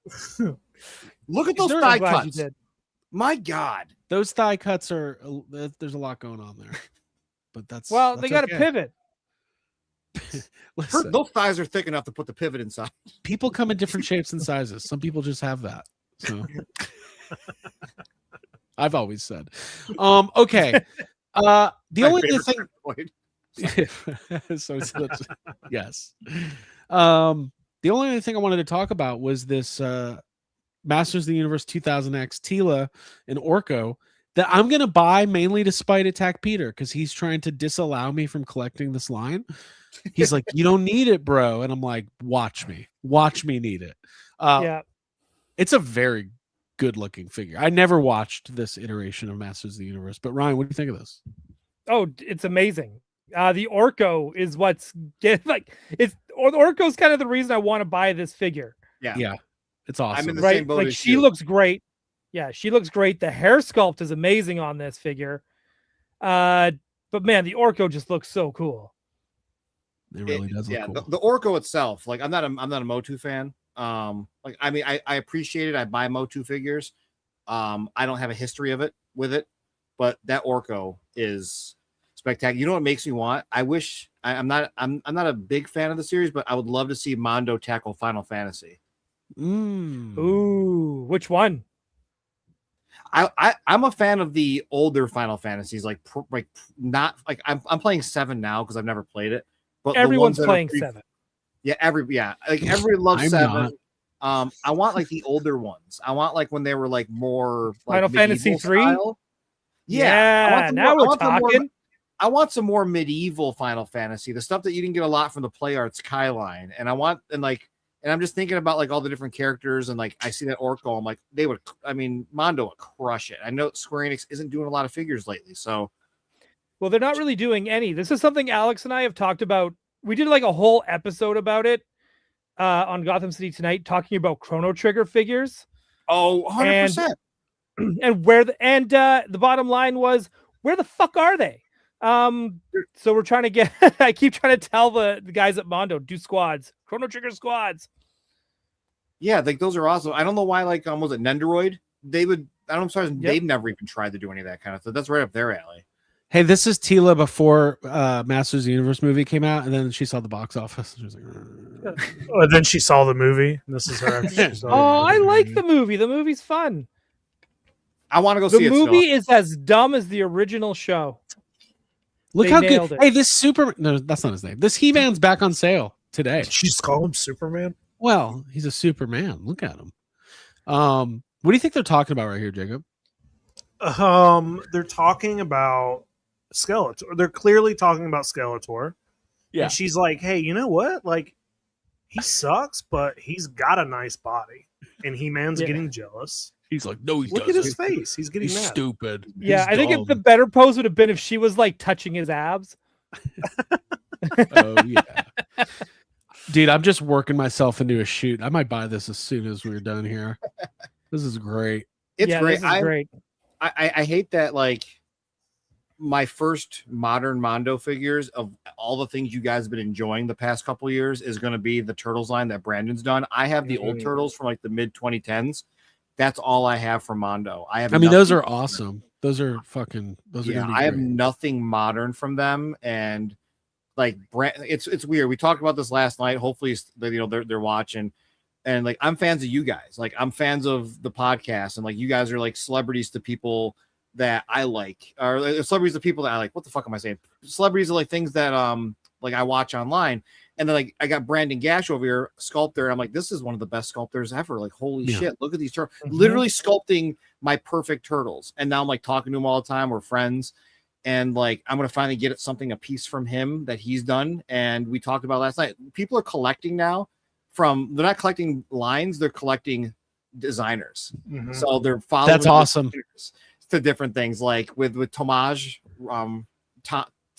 Look at those Sure, I'm thigh glad you cuts. did. My God. Those thigh cuts are there's a lot going on there. But that's Well, they got to okay. pivot. Listen, Those thighs are thick enough to put the pivot inside. people come in different shapes and sizes. Some people just have that. So I've always said. Okay. The My only favorite thing Cryptoid. so yes. The only other thing I wanted to talk about was this Masters of the Universe 2000X Tila and Orko that I'm gonna buy mainly to spite Attack Peter because he's trying to disallow me from collecting this line. He's like, "You don't need it, bro," and I'm like, watch me need it." Yeah. It's a very good looking figure. I never watched this iteration of Masters of the Universe, but Ryan, what do you think of this? Oh, it's amazing. The Orko is what's like. The Orko's kind of the reason I want to buy this figure. Yeah, it's awesome. I'm in the Right? same boat Like as she you. looks great. Yeah, she looks great. The hair sculpt is amazing on this figure. But man, the Orko just looks so cool. It really does look Yeah, cool. the Orko itself. Like, I'm not a Motu fan. Like, I mean, I appreciate it. I buy Motu figures. I don't have a history of it with it, but that Orko is spectacular. You know what makes me want? I wish I'm not a big fan of the series, but I would love to see Mondo tackle Final Fantasy. Ooh, which one? I'm a fan of the older Final Fantasies, not like I'm playing 7 now because I've never played it. But Everyone's the ones playing that are 7. like everybody loves I'm 7. I want like the older ones. I want like when they were like more like Final Fantasy medieval 3? style. Yeah, I want some now more- we're talking. I want some more medieval Final Fantasy, the stuff that you didn't get a lot from the Play Arts Kai line. And I'm just thinking about like all the different characters and like I see that Orko. I'm like, Mondo would crush it. I know Square Enix isn't doing a lot of figures lately, so Well, they're not really doing any. This is something Alex and I have talked about. We did like a whole episode about it on Gotham City Tonight, talking about Chrono Trigger figures. 100%. And the bottom line was, where the fuck are they? So we're trying to get. I keep trying to tell the guys at Mondo, do squads, Chrono Trigger squads. Yeah, like those are awesome. I don't know why, like, was it Nendoroid? I'm sorry, they've never even tried to do any of that kind of stuff. That's right up their alley. Hey, this is Tila before Masters of the Universe movie came out, and then she saw the box office. She was like, Oh, then she saw the movie. This is her. After she saw Oh, I movie. like the movie. The movie's fun. I want to go The see it. movie is as dumb as the original show. "Look They how nailed good!" it. Hey, this Super. No, that's not his name. This He-Man's back on sale today. Did she just call him Superman? Well, he's a Superman. Look at him. What do you think they're talking about right here, Jacob? They're talking about Skeletor. They're clearly talking about Skeletor. Yeah. And she's like, "Hey, you know what? Like, he sucks, but he's got a nice body." And He-Man's Yeah. getting jealous. He's like, "No, he Look doesn't. at his face. He's getting He's mad. stupid." Yeah, He's I think dumb." the better pose would have been if she was like touching his abs. Oh yeah, dude, I'm just working myself into a shoot. I might buy this as soon as we're done here. This is great. It's yeah, great. This is great. I hate that, like, my first modern Mondo figures of all the things you guys have been enjoying the past couple of years is going to be the Turtles line that Brandon's done. I have the old Turtles from like the mid 2010s. That's all I have from Mondo. I mean, those are awesome. Those are fucking. Those are. Yeah, Gonna be I have great. nothing modern from them, and like it's weird. We talked about this last night. Hopefully, they're watching, and like I'm fans of you guys. Like I'm fans of the podcast, and like you guys are like celebrities to people that I like, or celebrities to people that I like. What the fuck am I saying? Celebrities are like things that like I watch online. And then like I got Brandon Gash over here, sculptor. I'm like, this is one of the best sculptors ever. Like, holy shit, look at these turtles. Literally sculpting my perfect turtles. And now I'm like talking to him all the time. We're friends. And like I'm gonna finally get a piece from him that he's done. And we talked about last night. People are collecting now they're not collecting lines, they're collecting designers. So they're following That's awesome. To different things, like with Tomaj,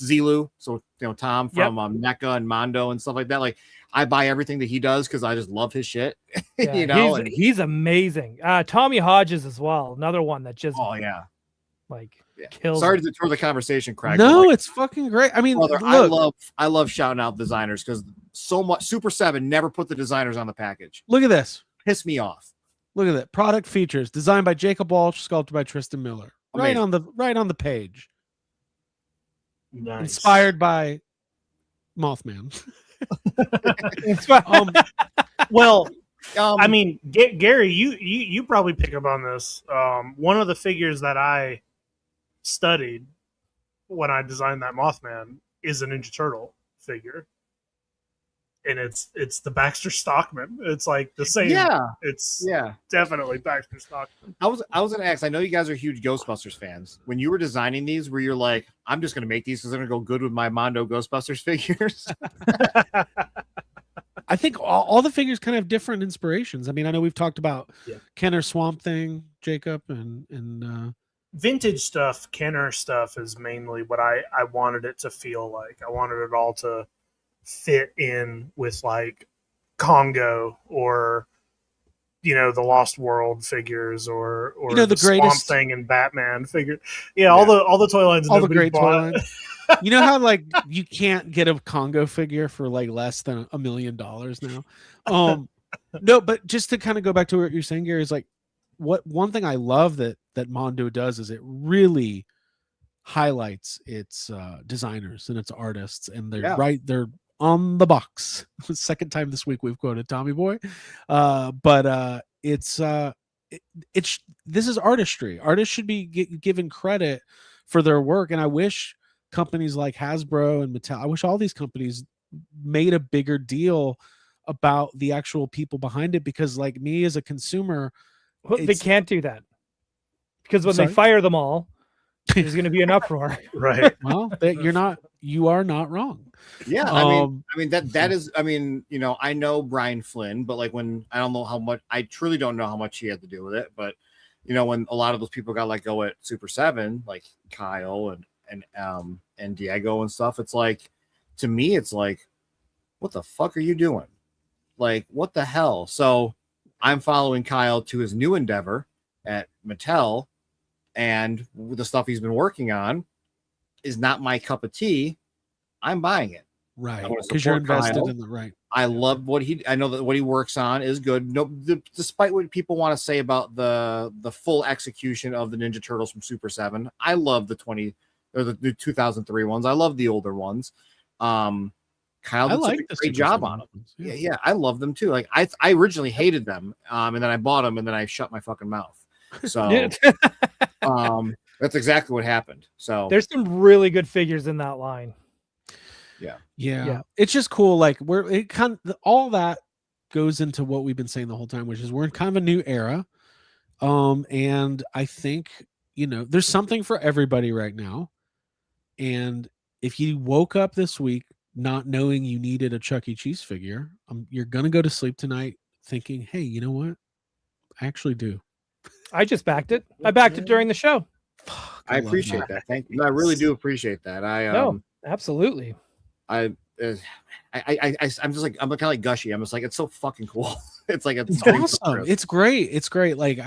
Zilu, so Tom from NECA and Mondo and stuff like that. Like I buy everything that he does because I just love his shit. Yeah, he's amazing. Tommy Hodges as well, another one that just kills. Sorry to detour the conversation, Craig. No, it's fucking great. I mean, brother, I love shouting out designers because so much Super 7 never put the designers on the package. Look at this. Piss me off. Look at that. Product features designed by Jacob Walsh, sculpted by Tristan Miller. Right on the page. Nice. Inspired by Mothman. I mean, Gary, you probably pick up on this. One of the figures that I studied when I designed that Mothman is a Ninja Turtle figure. And it's the Baxter Stockman. It's like the same. Yeah. It's definitely Baxter Stockman. I was gonna ask. I know you guys are huge Ghostbusters fans. When you were designing these, where you're like, I'm just gonna make these because they're gonna go good with my Mondo Ghostbusters figures. I think all the figures kind of have different inspirations. I mean, I know we've talked about Kenner Swamp Thing, Jacob, and vintage stuff. Kenner stuff is mainly what I wanted it to feel like. I wanted it all to fit in with like Congo or the Lost World figures or the Swamp greatest Thing and Batman figure. All the toy lines, all the great toy lines. You know how like you can't get a Congo figure for like less than $1 million now. No, but just to kind of go back to what you're saying, Gary, is like one thing I love that Mondo does is it really highlights its designers and its artists, and they're on the box. Second time this week we've quoted Tommy Boy, but this is artistry. Artists should be given credit for their work, and I wish companies like Hasbro and Mattel, I wish all these companies made a bigger deal about the actual people behind it, because like me as a consumer, they can't do that because when they fire them all, there's going to be an uproar. Right. Well, you are not wrong. Yeah. I mean, that is, I know Brian Flynn, but like I don't know how much, I truly don't know how much he had to do with it. But, when a lot of those people got let go at Super 7, like Kyle and Diego and stuff, it's like, to me, it's like, what the fuck are you doing? Like, what the hell? So I'm following Kyle to his new endeavor at Mattel, and the stuff he's been working on is not my cup of tea. I'm buying it. Right. Because you're invested Kyle. in the right. I love I know that what he works on is good. No, despite what people want to say about the full execution of the Ninja Turtles from Super 7, I love the 2003 ones. I love the older ones. Kyle did a great job on them. Yeah, I love them too. Like I originally hated them, and then I bought them, and then I shut my fucking mouth. So that's exactly what happened. So there's some really good figures in that line. Yeah. It's just cool. Like all that goes into what we've been saying the whole time, which is we're in kind of a new era. And I think, there's something for everybody right now. And if you woke up this week not knowing you needed a Chuck E. Cheese figure, you're going to go to sleep tonight thinking, hey, you know what? I actually do. I just backed it. I backed it during the show. I appreciate that. Thank you. I really do appreciate that. No, absolutely. I'm just like I'm kind of like gushy. I'm just like it's so fucking cool. It's like It's awesome. It's great. It's great. Like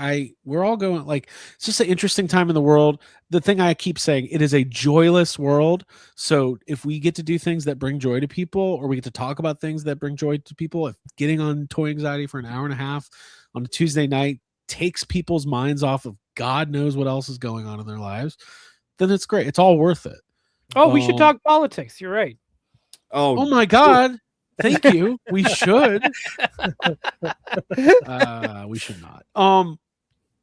we're all going like it's just an interesting time in the world. The thing I keep saying, it is a joyless world. So if we get to do things that bring joy to people, or we get to talk about things that bring joy to people, if getting on Toy Anxiety for an hour and a half on a Tuesday night takes people's minds off of God knows what else is going on in their lives, then it's great. It's all worth it. Oh, we should talk politics. You're right. Oh my God. Thank you. We should. We should not.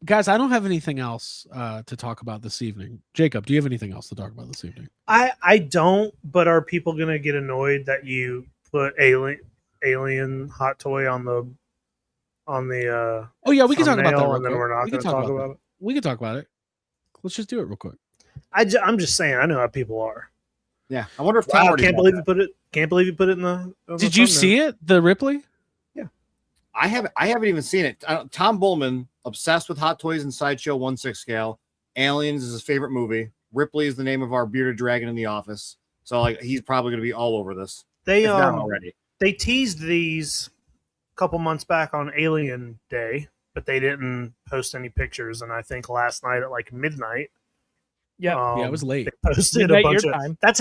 Guys, I don't have anything else to talk about this evening. Jacob, do you have anything else to talk about this evening? I don't, but are people gonna get annoyed that you put alien hot toy on the Oh yeah, we can talk about that. thumbnail, and then we're not gonna talk about it? We can talk about it. Let's just do it real quick. I'm just saying, I know how people are. Yeah, I wonder if Wow, Tom can't believe you put it. Can't believe you put it in the. on the Did you thumbnail. see it? The Ripley? I haven't even seen it. Tom Bullman, obsessed with Hot Toys and Sideshow 1/6 scale. Aliens is his favorite movie. Ripley is the name of our bearded dragon in the office. So like he's probably going to be all over this. They if not already. They teased these a couple months back on Alien Day, but they didn't post any pictures. And I think last night at like midnight. Yeah, Yeah, it was late. They posted Midnight a bunch your of. time. That's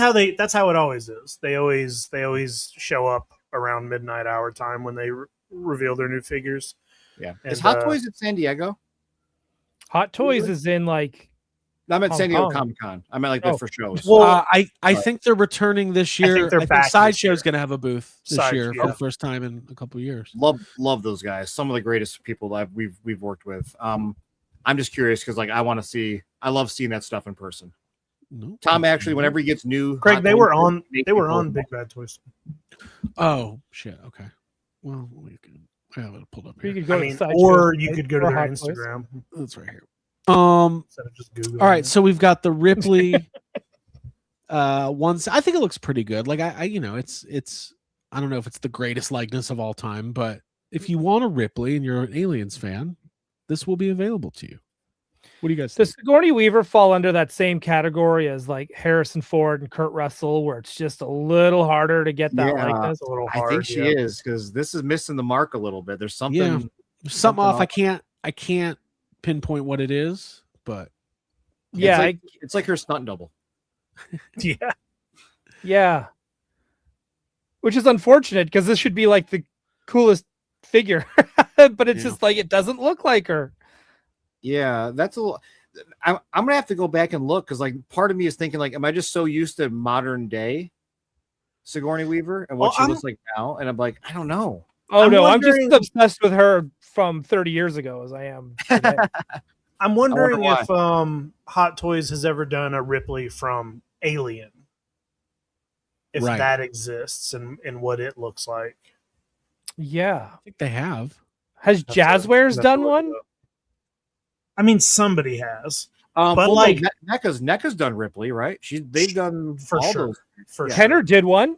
how it always is. They always show up around midnight our time when they reveal their new figures. Yeah. And, Is Hot Toys at San Diego? Hot Toys is in like No, I'm at Hong San Diego Kong. Comic Con. I meant like Oh. that for shows. Well, I think they're returning this year. think they're I back think this Sideshow's year. going to have a booth this year for yeah. the first time in a couple of years. Love those guys. Some of the greatest people that we've worked with. I'm just curious because like I love seeing that stuff in person. No. Tom actually, whenever he gets new, Craig, Hot they Toys, were on make they were people- on Big Bad Toys. Oh shit. Okay. Well, we can. I have it pulled up you here. could go I to mean, Sideshow or you could go to or their Hot Toys. Instagram That's right here. instead of just Google. All right, so we've got the Ripley ones. I think it looks pretty good. Like I it's I don't know if it's the greatest likeness of all time, but if you want a Ripley and you're an Aliens fan, this will be available to you. What do you guys think? Does Sigourney Weaver fall under that same category as like Harrison Ford and Kurt Russell, where it's just a little harder to get that Yeah. likeness? a little I hard. think she is because this is missing the mark a little bit. There's something. Yeah. There's something off. I can't pinpoint what it is, but Yeah, it's like her stunt double. Yeah. yeah. Which is unfortunate because this should be like the coolest figure, but it's Yeah. just like it doesn't look like her. Yeah, that's a little. I'm gonna have to go back and look because like part of me is thinking like, am I just so used to modern day Sigourney Weaver and what Well, she looks like now? And I'm like, I don't know. Oh I'm no, wondering- I'm just obsessed with her from 30 years ago as I am today. I'm wondering why. if Hot Toys has ever done a Ripley from Alien. If Right. that exists and what it looks like. Yeah. I think they have. Has Jazzwares done one? I mean, somebody has. But But, like like- NECA's done Ripley, right? They've done For all sure. those. For Yeah. sure. Kenner did one.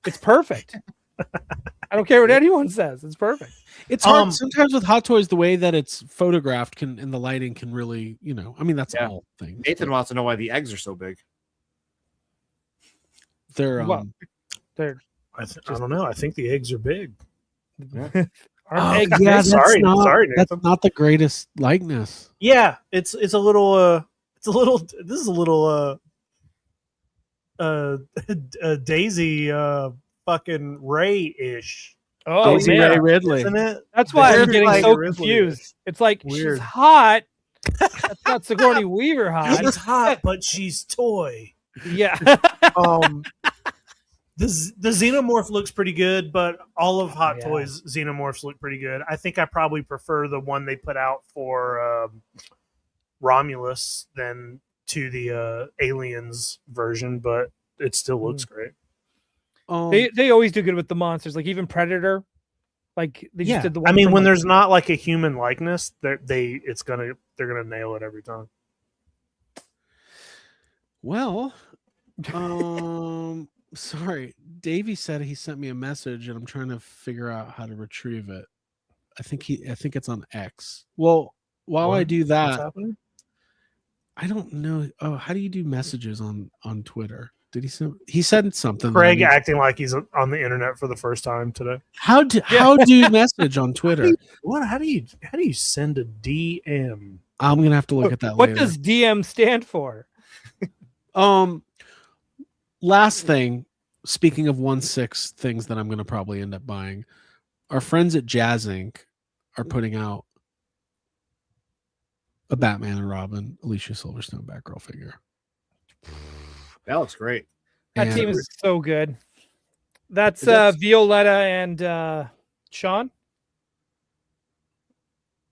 It's perfect. I don't care what anyone says. It's perfect. It's hard Um, sometimes with Hot Toys. The way that it's photographed can and the lighting can really, I mean, that's Yeah. all things. Nathan wants to know why the eggs are so big. They're Well, They're I don't know. I think the eggs are big. aren't Oh, eggs yeah, big? that's Sorry, not, sorry, that's Nathan. not the greatest likeness. Yeah, it's a little this is a little Daisy fucking Ray-ish, Oh Daisy man. Ray Ridley. isn't it? That's why I'm Weird, getting like, so Ridley. confused. It's like Weird. she's hot. That's not Sigourney Weaver hot. She's hot, but she's toy. Yeah. The Xenomorph looks pretty good, but all of Hot Yeah. Toys Xenomorphs look pretty good. I think I probably prefer the one they put out for Romulus than to the Aliens version, but it still looks great. They always do good with the monsters, like even Predator. Like they just Yeah. did the I one mean, from, when like, there's not like a human likeness, they're gonna nail it every time. Well, sorry. Davey said he sent me a message and I'm trying to figure out how to retrieve it. I think it's on X. Well, while I do What's that, happening? I don't know. Oh, how do you do messages on Twitter? Did he say? He said something. Craig acting like he's on the internet for the first time today. How do you message on Twitter? What? How do you send a DM? I'm gonna have to look at that What later. does DM stand for? Last thing. Speaking of 1/6 things that I'm gonna probably end up buying, our friends at Jazz Inc. are putting out a Batman and Robin Alicia Silverstone Batgirl figure. That looks great. That And- team is so good. That's That's- Violetta and Sean.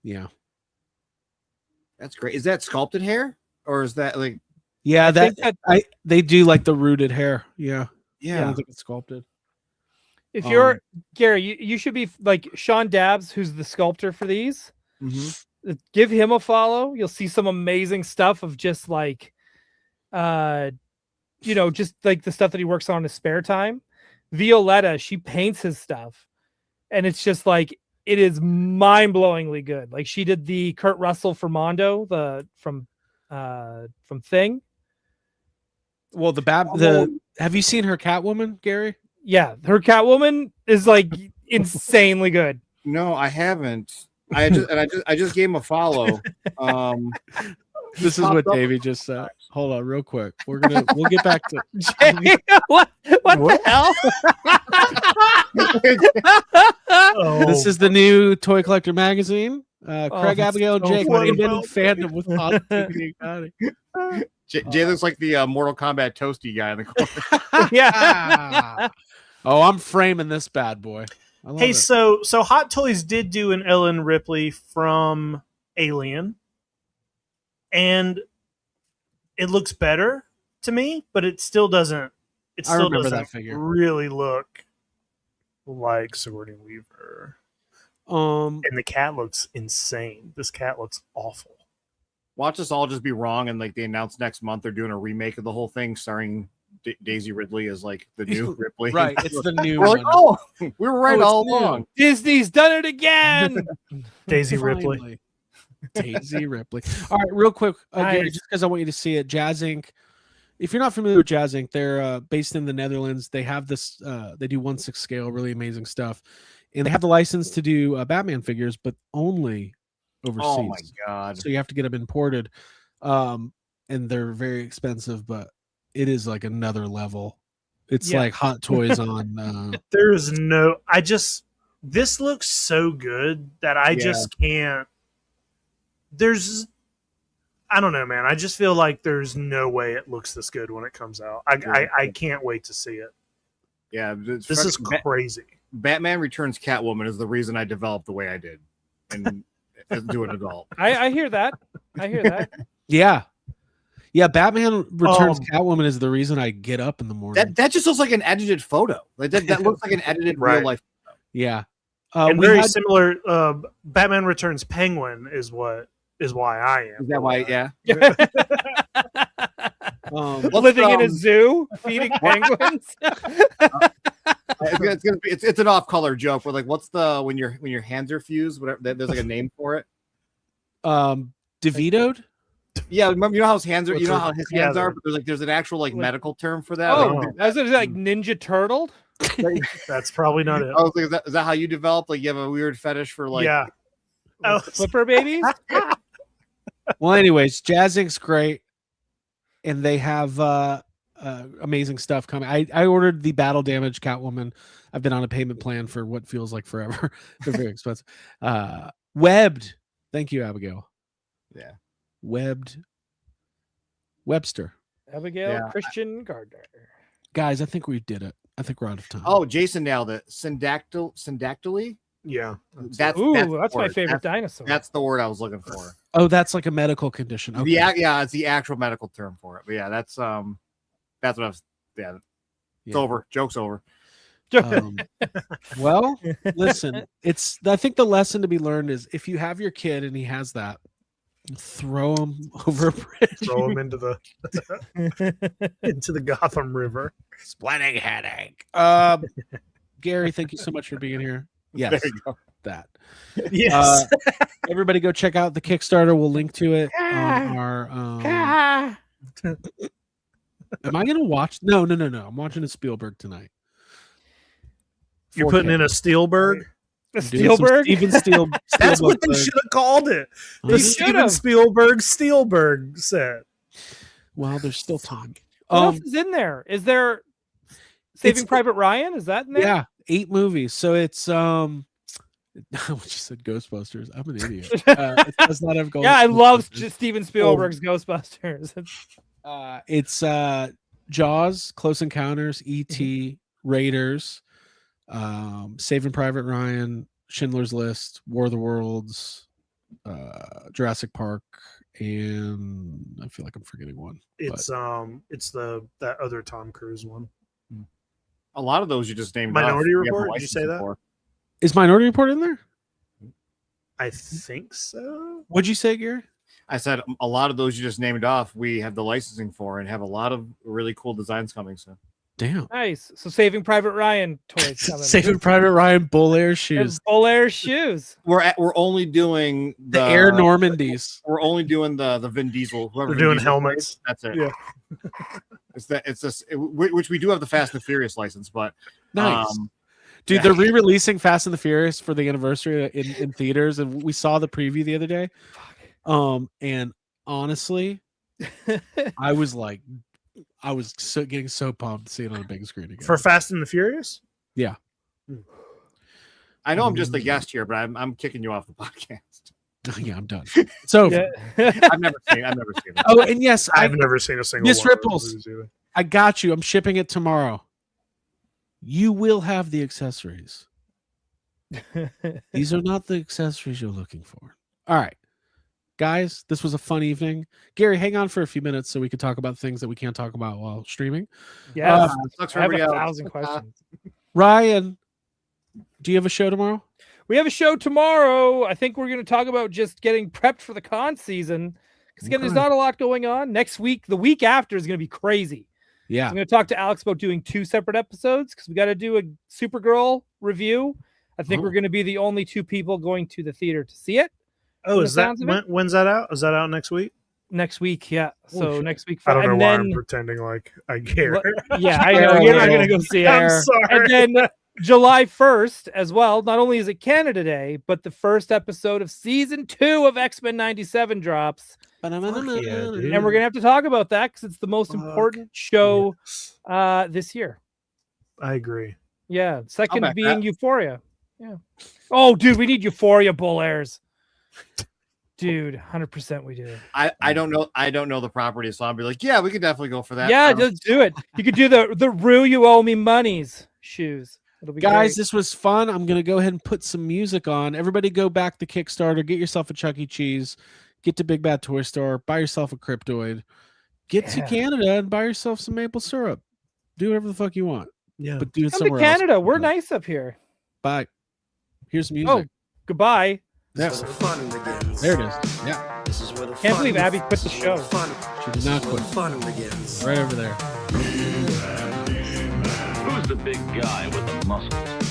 Yeah. That's great. Is that sculpted hair or is that like? Yeah, I think they do like the rooted hair. Yeah. I Yeah. don't think it's sculpted. if you're Gary, you should be like Sean Dabbs, who's the sculptor for these. Mhm. Give him a follow. You'll see some amazing stuff of just like just like the stuff that he works on in his spare time. Violetta, she paints his stuff, and it's just like it is mind-blowingly good. Like she did the Kurt Russell for Mondo, from Thing. Well, have you seen her Catwoman, Gary? Yeah, her Catwoman is like insanely good. No, I haven't. I just gave him a follow. This is what Davey just said. Hold on, real quick. We'll get back to Jay, what the hell? this is the new Toy Collector magazine. Craig, that's Abigail, and so Jake. funny. We've been in fandom with Positivity Accounting. Jay looks like the Mortal Kombat toasty guy in the corner. Yeah. Oh, I'm framing this bad boy. I love Hey, it. so Hot Toys did do an Ellen Ripley from Alien, and it looks better to me, but it still doesn't. It I still remember doesn't that figure. really look like Sigourney Weaver. And the cat looks insane. This cat looks awful. Watch us all just be wrong, and like they announced next month they're doing a remake of the whole thing, starring Daisy Ridley as like the new Ripley. Right, it's the new We're one. like, oh, we were right Oh, it's all new. along. Disney's done it again. Daisy Ripley. Finally. Daisy Ripley. All right, real quick, Gary, Nice. just because I want you to see it. Jazz Inc. If you're not familiar with Jazz Inc., they're based in the Netherlands. They have this. They do 1/6 scale, really amazing stuff, and they have the license to do Batman figures, but only overseas. Oh my god. So you have to get them imported, and they're very expensive, but it is like another level. It's Yeah. like Hot Toys on. There is no. This looks so good that I just can't. I don't know, man. I just feel like there's no way it looks this good when it comes out. I can't wait to see it. Yeah, This is crazy. Batman Returns Catwoman is the reason I developed the way I did, and do an adult. I hear that. I hear that. Yeah. Batman Returns Catwoman is the reason I get up in the morning. That just looks like an edited photo. Like that looks like an edited Right. real life. Yeah. And we very had- similar. Batman Returns Penguin is why I am. Is that why? Yeah. Living in a zoo, feeding penguins. It's an off-color joke. We're like, what's the when your hands are fused? Whatever. There's like a name for it. DeVito'd? Yeah, remember you know how his hands are. You What's know it- how his yeah, hands are. But there's an actual like medical term for that. Oh, Like, that's like Ninja Turtled. That's probably not it. I was like, is that how you developed? Like you have a weird fetish for like yeah. Oh, Flipper babies. Well, anyways, Jazz Inc.'s great, and they have amazing stuff coming. I ordered the Battle Damage Catwoman. I've been on a payment plan for what feels like forever. They're very expensive. Webbed. Thank you, Abigail. Yeah. Webster. Abigail Yeah. Christian Gardner. Guys, I think we did it. I think we're out of time. Oh, Jason nailed it. Syndactyly. yeah. That's Ooh, the that's my word. favorite dinosaur. That's the word I was looking for. Oh, that's like a medical condition. Okay. Yeah, it's the actual medical term for it. But yeah, that's what I was. Yeah, it's Yeah. over. Joke's over. Well, listen, I think the lesson to be learned is if you have your kid and he has that, throw him over a bridge. Throw him into the Gotham River. Splitting headache. Gary, thank you so much for being here. Yes, There you go. that. Yes. Everybody go check out the Kickstarter. We'll link to it on our Am I gonna watch? No. I'm watching a Spielberg tonight. You're 4K. putting in a Spielberg. The I'm doing some Spielberg. Steven That's what they Spielberg. should have called it. You The should've. Steven Spielberg Spielberg set. Well, there's still time. What else is in there? Is there Saving Private Ryan? Is that in there? Yeah, 8 movies. So it's I just said Ghostbusters. I'm an idiot. It does not have Yeah, I love Ghostbusters. Steven Spielberg's Ghostbusters. It's Jaws, Close Encounters, E.T., Raiders, Saving Private Ryan, Schindler's List, War of the Worlds, Jurassic Park, and I feel like I'm forgetting one. It's that other Tom Cruise one. A lot of those you just named. Minority off. We have Report? the Did you say licensing that? for. Is Minority Report in there? I think so. What'd you say, Gary? I said a lot of those you just named off. We have the licensing for and have a lot of really cool designs coming soon. Damn. Nice. So Saving Private Ryan toys coming. Saving Private Ryan Bull Air shoes. Bull Air shoes. We're only doing The Air Normandies. We're only doing the Vin Diesel. Whoever They're Vin doing Diesel helmets. plays, that's it. Yeah. It's this which we do have the Fast and Furious license, but Nice. Dude, yeah. they're re-releasing Fast and the Furious for the anniversary in theaters, and we saw the preview the other day. And honestly, I was getting so pumped to see it on a big screen again. For Fast and the Furious? Yeah. I know I'm just a guest here, but I'm kicking you off the podcast. Yeah, I'm done. So I've never seen it. oh, and yes, I've never seen a single Miss one of those Ripples. movies either. I got you. I'm shipping it tomorrow. You will have the accessories. These are not the accessories you're looking for. All right. Guys, this was a fun evening. Gary, hang on for a few minutes so we can talk about things that we can't talk about while streaming. Yes. Sucks for I have everybody else. 1,000 questions. Ryan, do you have a show tomorrow? We have a show tomorrow. I think we're going to talk about just getting prepped for the con season. Because again, there's Okay. not a lot going on. Next week, the week after is going to be crazy. Yeah. I'm going to talk to Alex about doing 2 separate episodes because we got to do a Supergirl review. I think we're going to be the only 2 people going to the theater to see it. Oh, is that sounds of it. when's that out? Is that out next week? Next week, yeah. So shit. next week, I don't know and why then I'm pretending like I care. yeah, I know you're not going to go see it. I'm sorry. And then July 1st as well. Not only is it Canada Day, but the first episode of season 2 of X-Men 97 drops. yeah, dude. And we're going to have to talk about that because it's the most important show this year. I agree. Yeah. Second back being that. Euphoria. Yeah. Oh, dude, we need Euphoria Bull Airs. Dude, 100% we do. I don't know the property, so I'll be like, yeah, we could definitely go for that. Yeah, just do it. You could do the Rue You Owe Me Monies shoes. It'll be Guys, great. this was fun. I'm going to go ahead and put some music on. Everybody go back to Kickstarter. Get yourself a Chuck E. Cheese. Get to Big Bad Toy Store. Buy yourself a Cryptoid. Get to Canada and buy yourself some maple syrup. Do whatever the fuck you want. Yeah. But do it Come to somewhere Canada. else. We're nice up here. Bye. Here's some Oh, music. goodbye. Yeah. This is where the fun begins. There it is. Yeah. This is where the Can't fun believe Abby quit the show. Fun. She did not This is where quit. the fun begins. Right over there. Who's the big guy with the muscles?